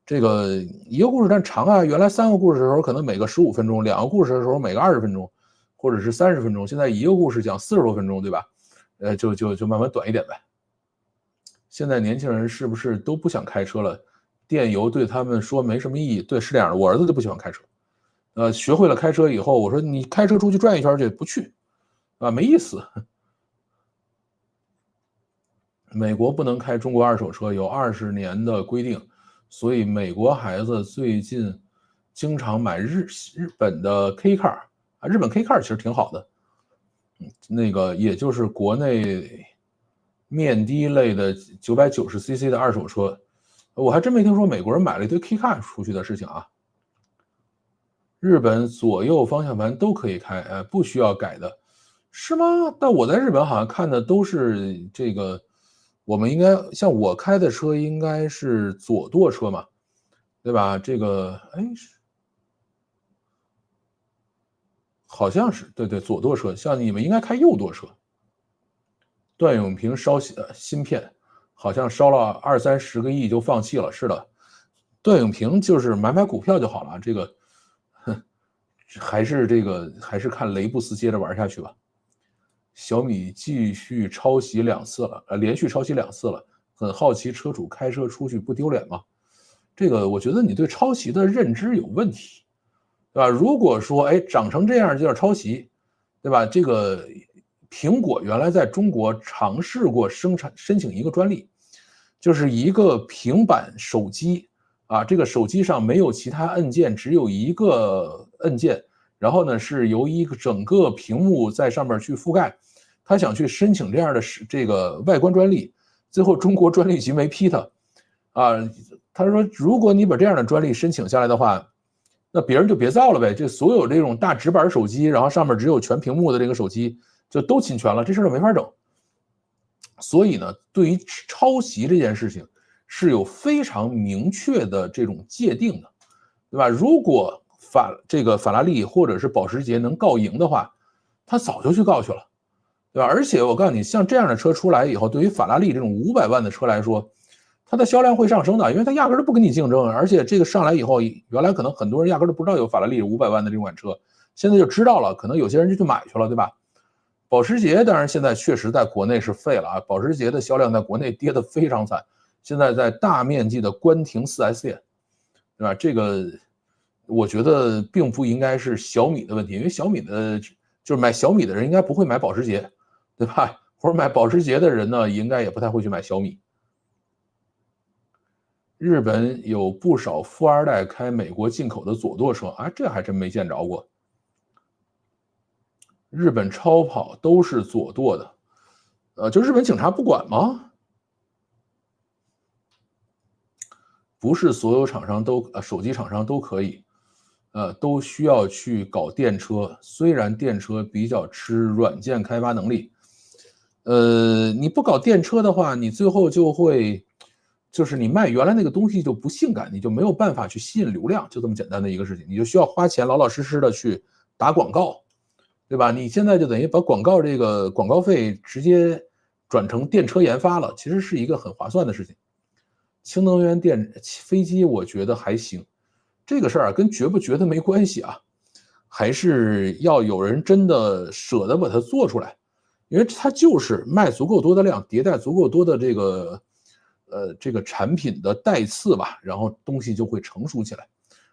这个1个故事但长啊，原来3个故事的时候可能每个15分钟，2个故事的时候每个20分钟，或者是30分钟，现在1个故事讲40多分钟，对吧？就慢慢短一点呗。现在年轻人是不是都不想开车了？电油对他们说没什么意义。对，是这样的，我儿子就不喜欢开车。学会了开车以后，我说你开车出去转一圈去，不去，啊，没意思。美国不能开中国二手车，有20年的规定，所以美国孩子最近经常买日本的 K car 啊，日本 K car 其实挺好的，那个也就是国内面低类的990cc 的二手车，我还真没听说美国人买了一堆 K car 出去的事情啊。日本左右方向盘都可以开，不需要改的，是吗？但我在日本好像看的都是这个。我们应该像我开的车应该是左舵车嘛，对吧？这个好像是对左舵车，像你们应该开右舵车。段永平烧芯片，好像烧了20-30个亿就放弃了。是的，段永平就是买股票就好了。这个，还是看雷布斯接着玩下去吧。小米继续抄袭2次了，连续抄袭2次了。很好奇车主开车出去不丢脸吗？这个我觉得你对抄袭的认知有问题，对吧？如果说长成这样就叫抄袭，对吧？这个苹果原来在中国尝试过申请一个专利，就是一个平板手机啊，这个手机上没有其他按键，只有一个按键，然后呢是由一个整个屏幕在上面去覆盖。他想去申请这样的这个外观专利，最后中国专利局没批他，啊，他说如果你把这样的专利申请下来的话，那别人就别造了呗，这所有这种大直板手机，然后上面只有全屏幕的这个手机就都侵权了，这事就没法整。所以呢，对于抄袭这件事情是有非常明确的这种界定的，对吧？如果法拉利或者是保时捷能告赢的话，他早就去告去了。对吧？而且我告诉你，像这样的车出来以后，对于法拉利这种500万的车来说，它的销量会上升的，因为它压根都不跟你竞争。而且这个上来以后，原来可能很多人压根都不知道有法拉利500万的这款车，现在就知道了，可能有些人就去买去了，对吧？保时捷当然现在确实在国内是废了啊，保时捷的销量在国内跌得非常惨，现在在大面积的关停 4S 店，对吧？这个我觉得并不应该是小米的问题，因为小米的就是买小米的人应该不会买保时捷。对吧？或者买保时捷的人呢，应该也不太会去买小米。日本有不少富二代开美国进口的左舵车啊，这还真没见着过。日本超跑都是左舵的，就日本警察不管吗？不是所有厂商都手机厂商都可以，都需要去搞电车。虽然电车比较吃软件开发能力。你不搞电车的话，你最后就是你卖原来那个东西就不性感，你就没有办法去吸引流量，就这么简单的一个事情，你就需要花钱老老实实的去打广告，对吧？你现在就等于把广告这个广告费直接转成电车研发了，其实是一个很划算的事情。氢能源飞机我觉得还行，这个事儿跟觉不觉得没关系啊，还是要有人真的舍得把它做出来。因为它就是卖足够多的量，迭代足够多的这个产品的带刺吧，然后东西就会成熟起来。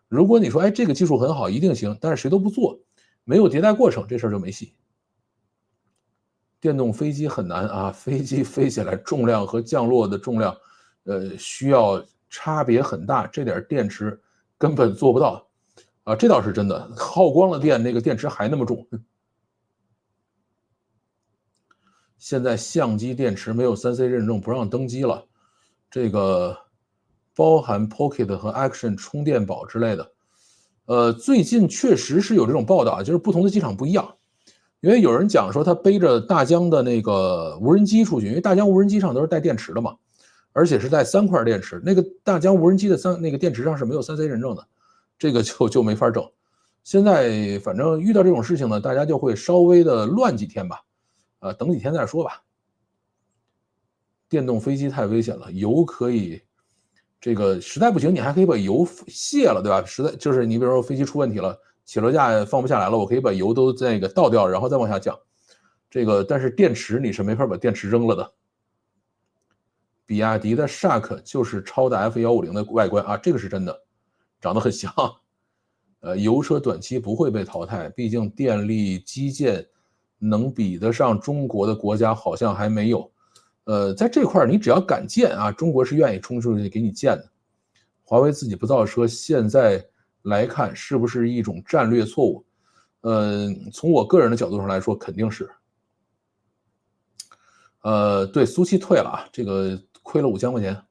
如果你说这个技术很好，一定行，但是谁都不做，没有迭代过程，这事儿就没戏。电动飞机很难啊，飞机飞起来重量和降落的重量，需要差别很大，这点电池根本做不到啊，这倒是真的，耗光了电，那个电池还那么重。现在相机电池没有3C 认证不让登机了，这个包含 Pocket 和 Action 充电宝之类的。最近确实是有这种报道，就是不同的机场不一样，因为有人讲说他背着大疆的那个无人机出去，因为大疆无人机上都是带电池的嘛，而且是带3块电池，那个大疆无人机的那个电池上是没有3C 认证的，这个就没法整。现在反正遇到这种事情呢，大家就会稍微的乱几天吧，等几天再说吧。电动飞机太危险了，油可以，这个实在不行，你还可以把油卸了，对吧？实在就是你比如说飞机出问题了，起落架放不下来了，我可以把油都那个倒掉，然后再往下降。这个但是电池你是没法把电池扔了的。比亚迪的 Shark 就是抄的 F150的外观啊，这个是真的，长得很像。油车短期不会被淘汰，毕竟电力基建能比得上中国的国家好像还没有。在这块你只要敢建啊，中国是愿意冲出去给你建的。华为自己不造车，现在来看是不是一种战略错误？从我个人的角度上来说，肯定是。对，苏七退了啊，这个亏了5000块钱。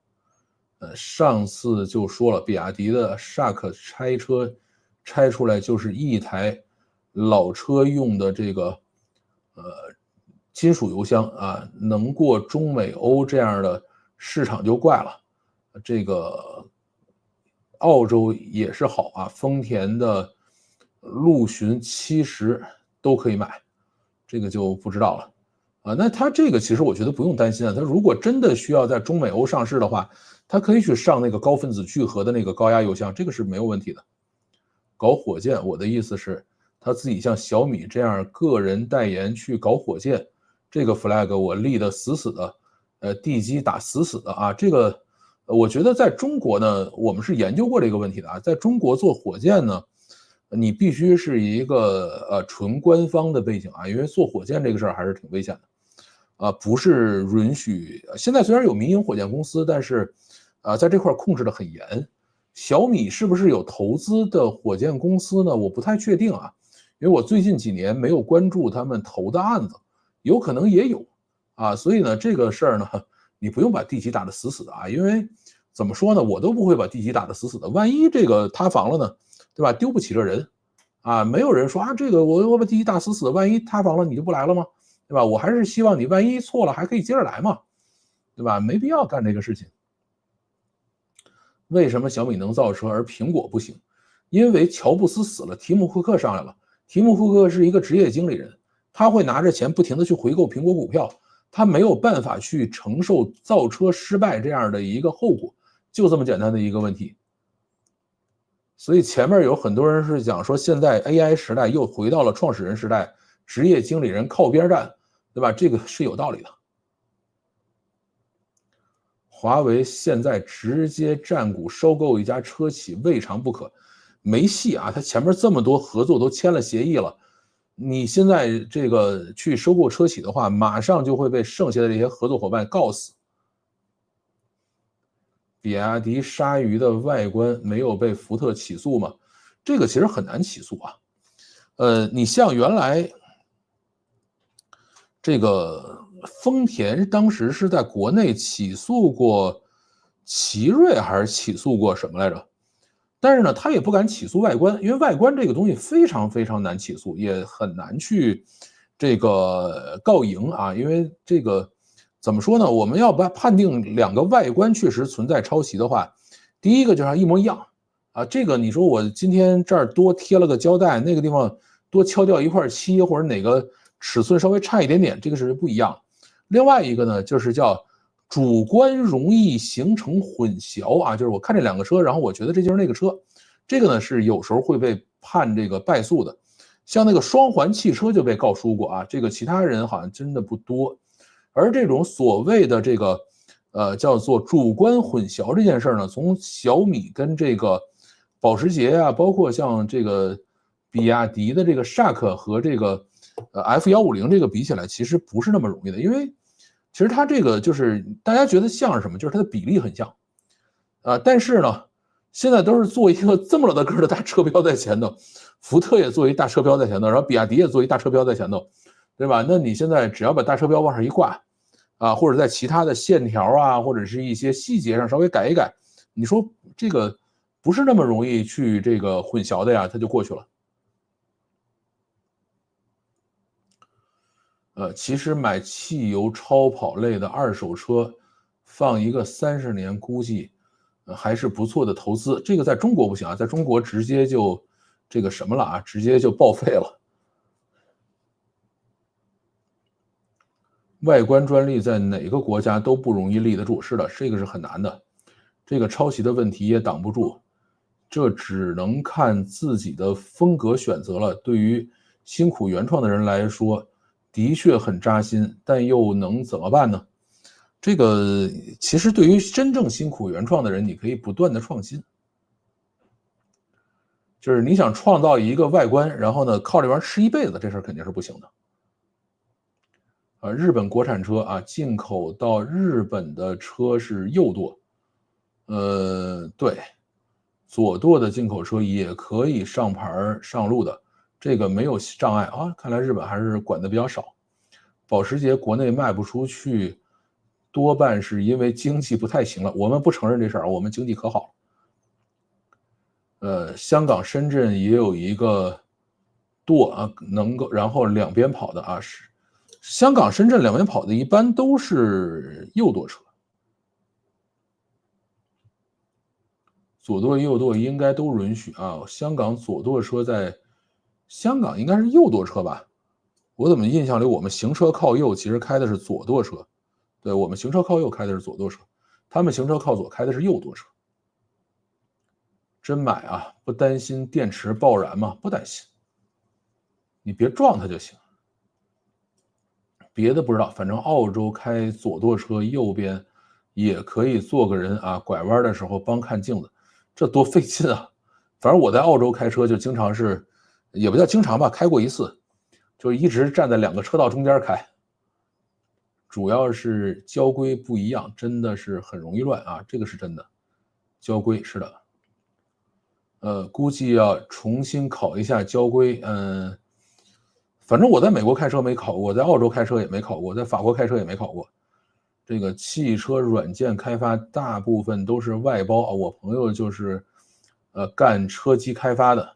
上次就说了，比亚迪的 Shark 拆车拆出来就是一台老车用的这个金属油箱啊，能过中美欧这样的市场就怪了。这个澳洲也是好啊，丰田的陆巡70都可以买，这个就不知道了。那它这个其实我觉得不用担心啊，它如果真的需要在中美欧上市的话，它可以去上那个高分子聚合的那个高压油箱，这个是没有问题的。搞火箭，我的意思是，他自己像小米这样个人代言去搞火箭，这个 flag 我立得死死的，地基打死死的啊。这个我觉得在中国呢，我们是研究过这个问题的啊，在中国做火箭呢，你必须是一个纯官方的背景啊，因为做火箭这个事儿还是挺危险的。不是允许。现在虽然有民营火箭公司，但是在这块控制的很严。小米是不是有投资的火箭公司呢？我不太确定啊，因为我最近几年没有关注他们投的案子，有可能也有啊。所以呢，这个事儿呢，你不用把地基打得死死的啊，因为怎么说呢，我都不会把地基打得死死的，万一这个塌房了呢，对吧？丢不起这人啊，没有人说啊，这个我把地基打死死的，万一塌房了你就不来了吗？对吧？我还是希望你万一错了还可以接着来嘛，对吧？没必要干这个事情。为什么小米能造车而苹果不行？因为乔布斯死了，提姆·库克上来了。提姆·库克是一个职业经理人，他会拿着钱不停的去回购苹果股票，他没有办法去承受造车失败这样的一个后果，就这么简单的一个问题。所以前面有很多人是讲说，现在 AI 时代又回到了创始人时代，职业经理人靠边站，对吧？这个是有道理的。华为现在直接占股收购一家车企未尝不可，没戏啊！他前面这么多合作都签了协议了，你现在这个去收购车企的话，马上就会被剩下的这些合作伙伴告死。比亚迪鲨鱼的外观没有被福特起诉吗？这个其实很难起诉啊。你像原来这个丰田当时是在国内起诉过奇瑞，还是起诉过什么来着？但是呢，他也不敢起诉外观，因为外观这个东西非常非常难起诉，也很难去这个告赢啊。因为这个怎么说呢？我们要判定两个外观确实存在抄袭的话，第一个就是一模一样啊。这个你说我今天这儿多贴了个胶带，那个地方多敲掉一块漆，或者哪个尺寸稍微差一点点，这个是不一样。另外一个呢，就是叫主观容易形成混淆啊，就是我看这两个车，然后我觉得这就是那个车，这个呢是有时候会被判这个败诉的。像那个双环汽车就被告输过啊，这个其他人好像真的不多。而这种所谓的这个叫做主观混淆这件事呢，从小米跟这个保时捷啊，包括像这个比亚迪的这个 Shark 和这个F150这个比起来，其实不是那么容易的，因为其实它这个就是大家觉得像是什么，就是它的比例很像，但是呢，现在都是做一个这么老大个的大车标在前头，福特也做一大车标在前头，然后比亚迪也做一大车标在前头，对吧？那你现在只要把大车标往上一挂，或者在其他的线条啊，或者是一些细节上稍微改一改，你说这个不是那么容易去这个混淆的呀，它就过去了。其实买汽油超跑类的二手车，放一个30年，估计还是不错的投资。这个在中国不行啊，在中国直接就这个什么了啊，直接就报废了。外观专利在哪个国家都不容易立得住，是的，这个是很难的。这个抄袭的问题也挡不住，这只能看自己的风格选择了。对于辛苦原创的人来说，的确很扎心，但又能怎么办呢？这个其实对于真正辛苦原创的人，你可以不断的创新。就是你想创造一个外观，然后呢靠这玩意儿吃一辈子，这事儿肯定是不行的。日本国产车啊，进口到日本的车是右舵，对，左舵的进口车也可以上牌上路的，这个没有障碍啊。看来日本还是管的比较少。保时捷国内卖不出去，多半是因为经济不太行了。我们不承认这事儿，我们经济可好了。香港、深圳也有一个舵啊，能够然后两边跑的啊，是香港、深圳两边跑的一般都是右舵车，左舵、右舵应该都允许啊。香港左舵车在香港应该是右舵车吧？我怎么印象里我们行车靠右，其实开的是左舵车。对，我们行车靠右开的是左舵车，他们行车靠左开的是右舵车。真买啊，不担心电池爆燃吗？不担心，你别撞它就行。别的不知道，反正澳洲开左舵车右边也可以做个人啊，拐弯的时候帮看镜子，这多费劲啊！反正我在澳洲开车就经常是，也不叫经常吧，开过一次，就一直站在2个车道中间开。主要是交规不一样，真的是很容易乱啊，这个是真的。交规是的，估计要重新考一下交规。反正我在美国开车没考过，在澳洲开车也没考过，在法国开车也没考过。这个汽车软件开发大部分都是外包啊，我朋友就是干车机开发的。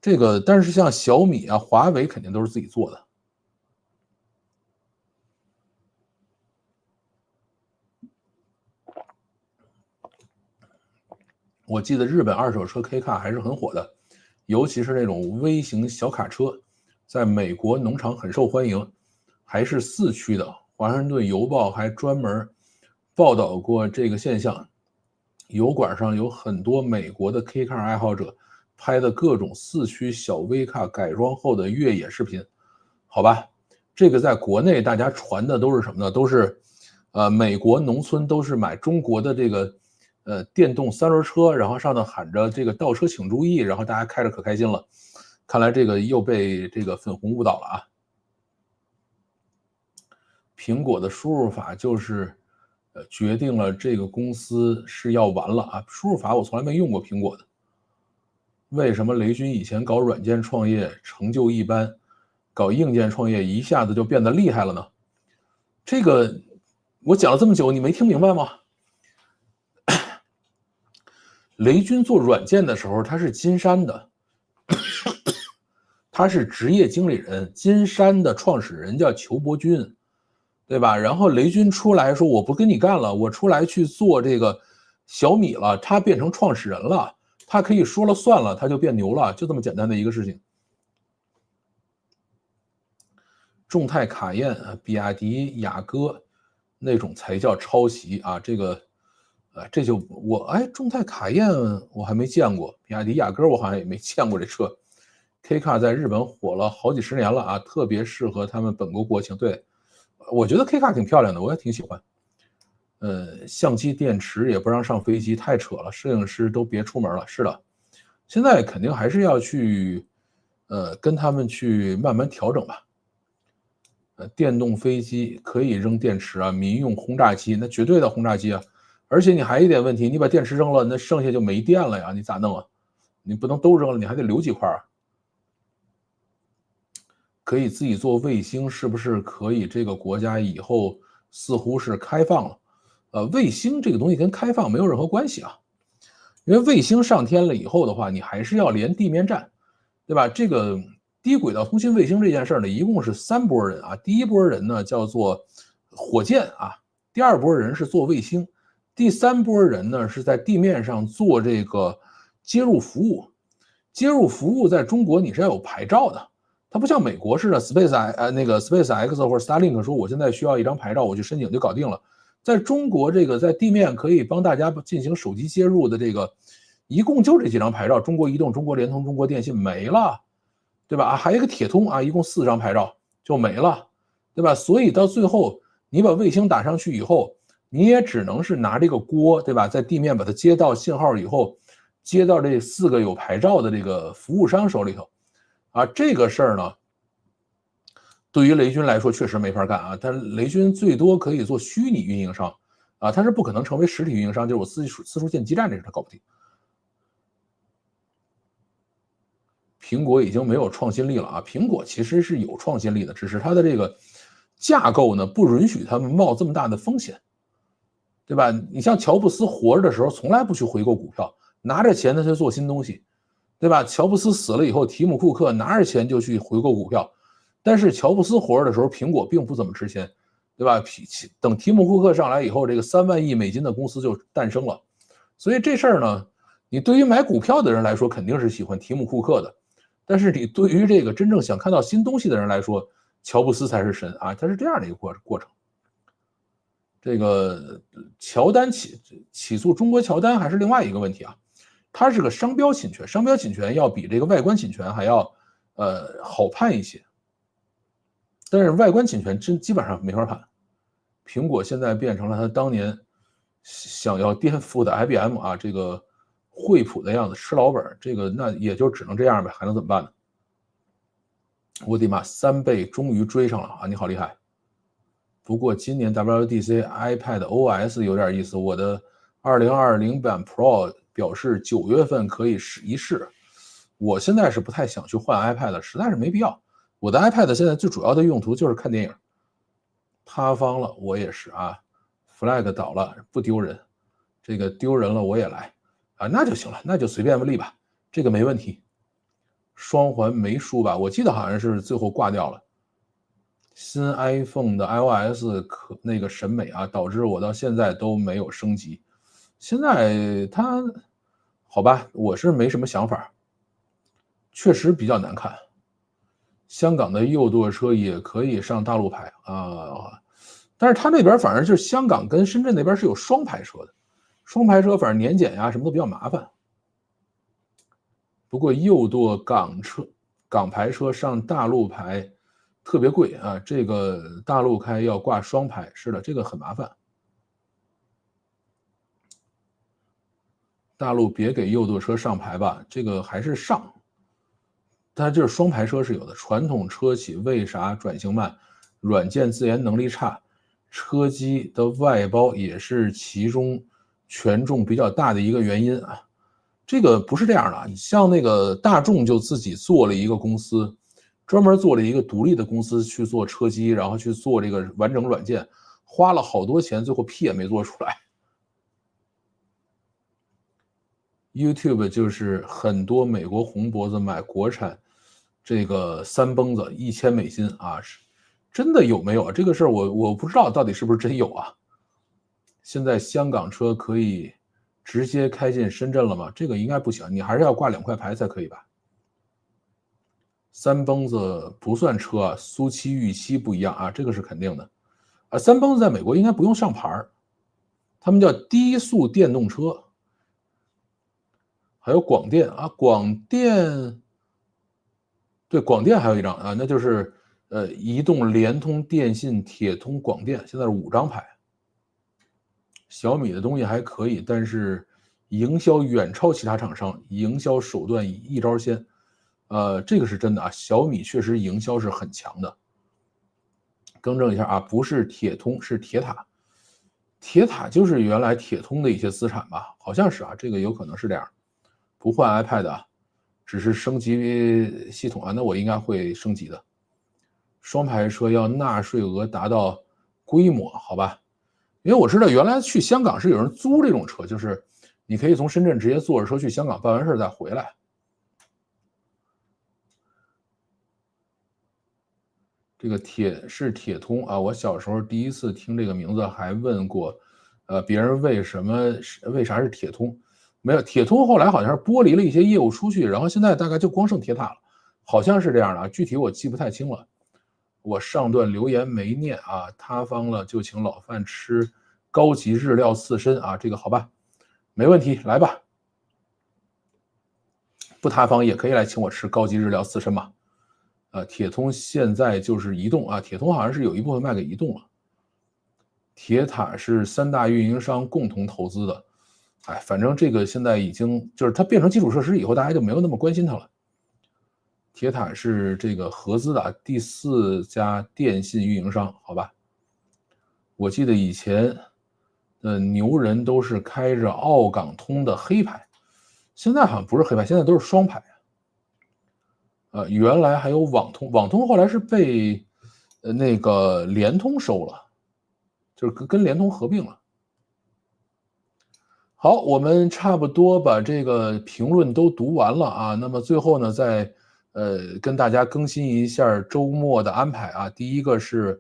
这个但是像小米啊、华为肯定都是自己做的。我记得日本二手车 K car 还是很火的，尤其是那种微型小卡车，在美国农场很受欢迎，还是4驱的。华盛顿邮报还专门报道过这个现象，油管上有很多美国的 K car 爱好者拍的各种4驱小微卡改装后的越野视频。好吧，这个在国内大家传的都是什么呢？都是美国农村都是买中国的这个电动3轮车，然后上头喊着这个倒车请注意，然后大家开着可开心了。看来这个又被这个粉红误导了啊！苹果的输入法就是决定了这个公司是要完了啊！输入法我从来没用过苹果的。为什么雷军以前搞软件创业成就一般，搞硬件创业一下子就变得厉害了呢？这个我讲了这么久，你没听明白吗？雷军做软件的时候，他是金山的，他是职业经理人，金山的创始人叫裘伯君，对吧？然后雷军出来说我不跟你干了，我出来去做这个小米了，他变成创始人了，他可以说了算了，他就变牛了，就这么简单的一个事情。众泰卡宴啊，比亚迪雅阁那种才叫抄袭啊！这个，这就众泰卡宴我还没见过，比亚迪雅阁我好像也没见过这车。K car 在日本火了好几十年了啊，特别适合他们本国国情。对，我觉得 K car 挺漂亮的，我也挺喜欢。相机电池也不让上飞机，太扯了，摄影师都别出门了。是的，现在肯定还是要去，跟他们去慢慢调整吧。电动飞机可以扔电池啊，民用轰炸机那绝对的轰炸机啊，而且你还有一点问题，你把电池扔了，那剩下就没电了呀，你咋弄啊？你不能都扔了，你还得留几块啊。可以自己做卫星，是不是可以？这个国家以后似乎是开放了，卫星这个东西跟开放没有任何关系啊，因为卫星上天了以后的话，你还是要连地面站，对吧？这个低轨道通信卫星这件事呢，一共是3波人啊。第一波人呢叫做火箭啊，第二波人是做卫星，第3波人呢是在地面上做这个接入服务。接入服务在中国你是要有牌照的，它不像美国似的 SpaceX 或者 Starlink 说我现在需要一张牌照，我去申请就搞定了。在中国这个在地面可以帮大家进行手机接入的这个，一共就这几张牌照，中国移动、中国联通、中国电信没了，对吧？还有一个铁通啊，一共4张牌照就没了，对吧？所以到最后你把卫星打上去以后，你也只能是拿这个锅，对吧？在地面把它接到信号以后，接到这4个有牌照的这个服务商手里头，啊，这个事儿呢，对于雷军来说确实没法干啊。但雷军最多可以做虚拟运营商，啊，他是不可能成为实体运营商，就是我四处建基站，这是他搞不定。苹果已经没有创新力了啊！苹果其实是有创新力的，只是它的这个架构呢不允许他们冒这么大的风险，对吧？你像乔布斯活着的时候，从来不去回购股票，拿着钱他去做新东西，对吧？乔布斯死了以后，提姆库克拿着钱就去回购股票，但是乔布斯活着的时候，苹果并不怎么值钱，对吧？等提姆库克上来以后，这个3万亿美金的公司就诞生了。所以这事儿呢，你对于买股票的人来说，肯定是喜欢提姆库克的。但是你对于这个真正想看到新东西的人来说，乔布斯才是神啊！它是这样的一个过程。这个乔丹起诉中国乔丹还是另外一个问题啊，它是个商标侵权，商标侵权要比这个外观侵权还要好判一些，但是外观侵权基本上没法判。苹果现在变成了他当年想要颠覆的 IBM 啊，这个惠普的样子，吃老本，这个那也就只能这样呗，还能怎么办呢？我的妈，3倍终于追上了啊！你好厉害。不过今年 WWDC iPad OS 有点意思，我的2020版 Pro 表示9月份可以一试。我现在是不太想去换 iPad， 实在是没必要。我的 iPad 现在最主要的用途就是看电影。塌方了，我也是啊 ，flag 倒了不丢人，这个丢人了我也来啊，那就行了，那就随便立吧，这个没问题。双环没输吧？我记得好像是最后挂掉了。新 iPhone 的 iOS 那个审美啊，导致我到现在都没有升级。现在它好吧，我是没什么想法，确实比较难看。香港的右舵车也可以上大陆牌啊，但是他那边反正就是香港跟深圳那边是有双牌车的，双牌车反正年检呀什么都比较麻烦。不过右舵港牌车上大陆牌特别贵啊，这个大陆开要挂双牌，是的，这个很麻烦。大陆别给右舵车上牌吧，这个还是上。它就是双牌车是有的，传统车企为啥转型慢？软件自研能力差，车机的外包也是其中权重比较大的一个原因啊。这个不是这样的，像那个大众就自己做了一个公司，专门做了一个独立的公司去做车机，然后去做这个完整软件，花了好多钱，最后屁也没做出来。YouTube 就是很多美国红脖子买国产这个3蹦子1000美金啊，是真的有没有啊？这个事儿我不知道到底是不是真有啊。现在香港车可以直接开进深圳了吗？这个应该不行，你还是要挂2块牌才可以吧。3蹦子不算车啊，苏七预期不一样啊，这个是肯定的啊。3蹦子在美国应该不用上牌，他们叫低速电动车。还有广电啊，广电，对，广电还有一张啊，那就是移动、联通、电信、铁通、广电，现在是5张牌。小米的东西还可以，但是营销远超其他厂商，营销手段一招鲜。这个是真的啊，小米确实营销是很强的。更正一下啊，不是铁通，是铁塔。铁塔就是原来铁通的一些资产吧，好像是啊，这个有可能是这样。不换 iPad 啊，只是升级系统啊，那我应该会升级的。双牌车要纳税额达到规模，好吧？因为我知道原来去香港是有人租这种车，就是你可以从深圳直接坐着车去香港办完事再回来。这个是铁通啊，我小时候第一次听这个名字还问过，别人为啥是铁通？没有，铁通后来好像是剥离了一些业务出去，然后现在大概就光剩铁塔了，好像是这样的啊，具体我记不太清了。我上段留言没念啊，塌方了就请老范吃高级日料刺身啊，这个好吧，没问题，来吧。不塌方也可以来请我吃高级日料刺身嘛。铁通现在就是移动啊，铁通好像是有一部分卖给移动了。铁塔是3大运营商共同投资的，哎，反正这个现在已经就是它变成基础设施以后，大家就没有那么关心它了。铁塔是这个合资的第4家电信运营商，好吧？我记得以前牛人都是开着澳港通的黑牌，现在好像不是黑牌，现在都是双牌。原来还有网通，网通后来是被那个联通收了，就是跟联通合并了。好，我们差不多把这个评论都读完了啊。那么最后呢，再跟大家更新一下周末的安排啊。第一个是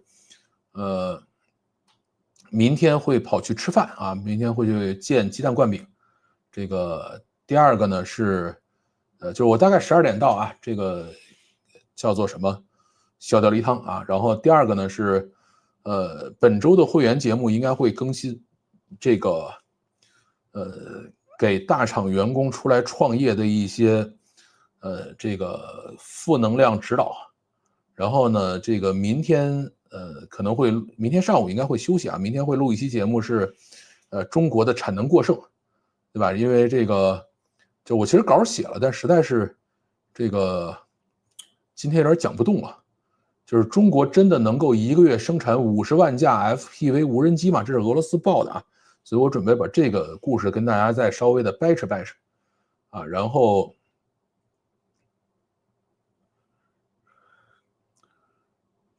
明天会跑去吃饭啊，明天会去见鸡蛋灌饼。这个第二个呢是就是我大概12点到啊，这个叫做什么小吊梨汤啊。然后第二个呢是本周的会员节目应该会更新这个给大厂员工出来创业的一些这个负能量指导。然后呢，这个明天可能会明天上午应该会休息啊，明天会录一期节目是中国的产能过剩，对吧？因为这个就我其实稿写了，但实在是这个今天有点讲不动了。就是中国真的能够一个月生产50万架 FPV 无人机吗？这是俄罗斯报的啊，所以我准备把这个故事跟大家再稍微的掰扯掰扯啊，然后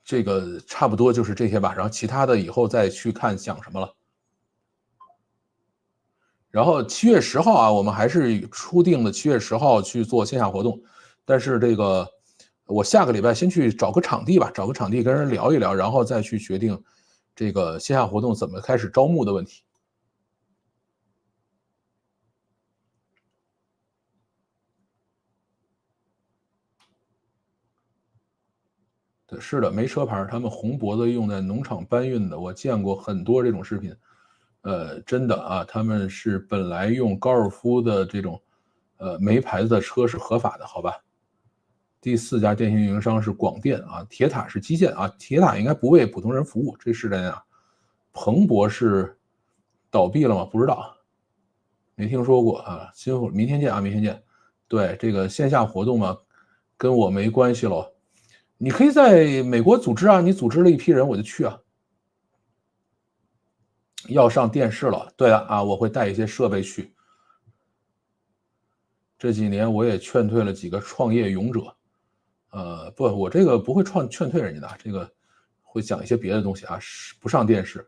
这个差不多就是这些吧，然后其他的以后再去看讲什么了。然后7月10号啊，我们还是初定的7月10号去做线下活动，但是这个我下个礼拜先去找个场地吧，找个场地跟人聊一聊，然后再去决定这个线下活动怎么开始招募的问题。对，是的，没车牌，他们红脖子用在农场搬运的，我见过很多这种视频。真的啊，他们是本来用高尔夫的这种没牌子的车是合法的，好吧？第4家电信运营商是广电啊，铁塔是基建啊，铁塔应该不为普通人服务，这是的啊。彭博是倒闭了吗？不知道，没听说过啊。辛苦了，明天见啊，明天见。对，这个线下活动嘛，跟我没关系喽。你可以在美国组织啊，你组织了一批人，我就去啊。要上电视了，对了啊，我会带一些设备去。这几年我也劝退了几个创业勇者。不，我这个不会劝退人家的，这个会讲一些别的东西啊，不上电视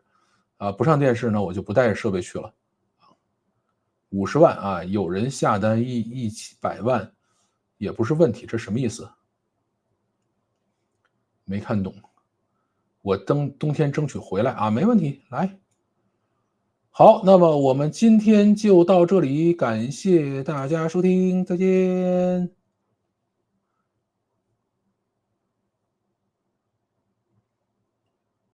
啊，不上电视呢，我就不带着设备去了。50万啊，有人下单100万，也不是问题，这什么意思？没看懂。我冬天争取回来啊，没问题，来。好，那么我们今天就到这里，感谢大家收听，再见。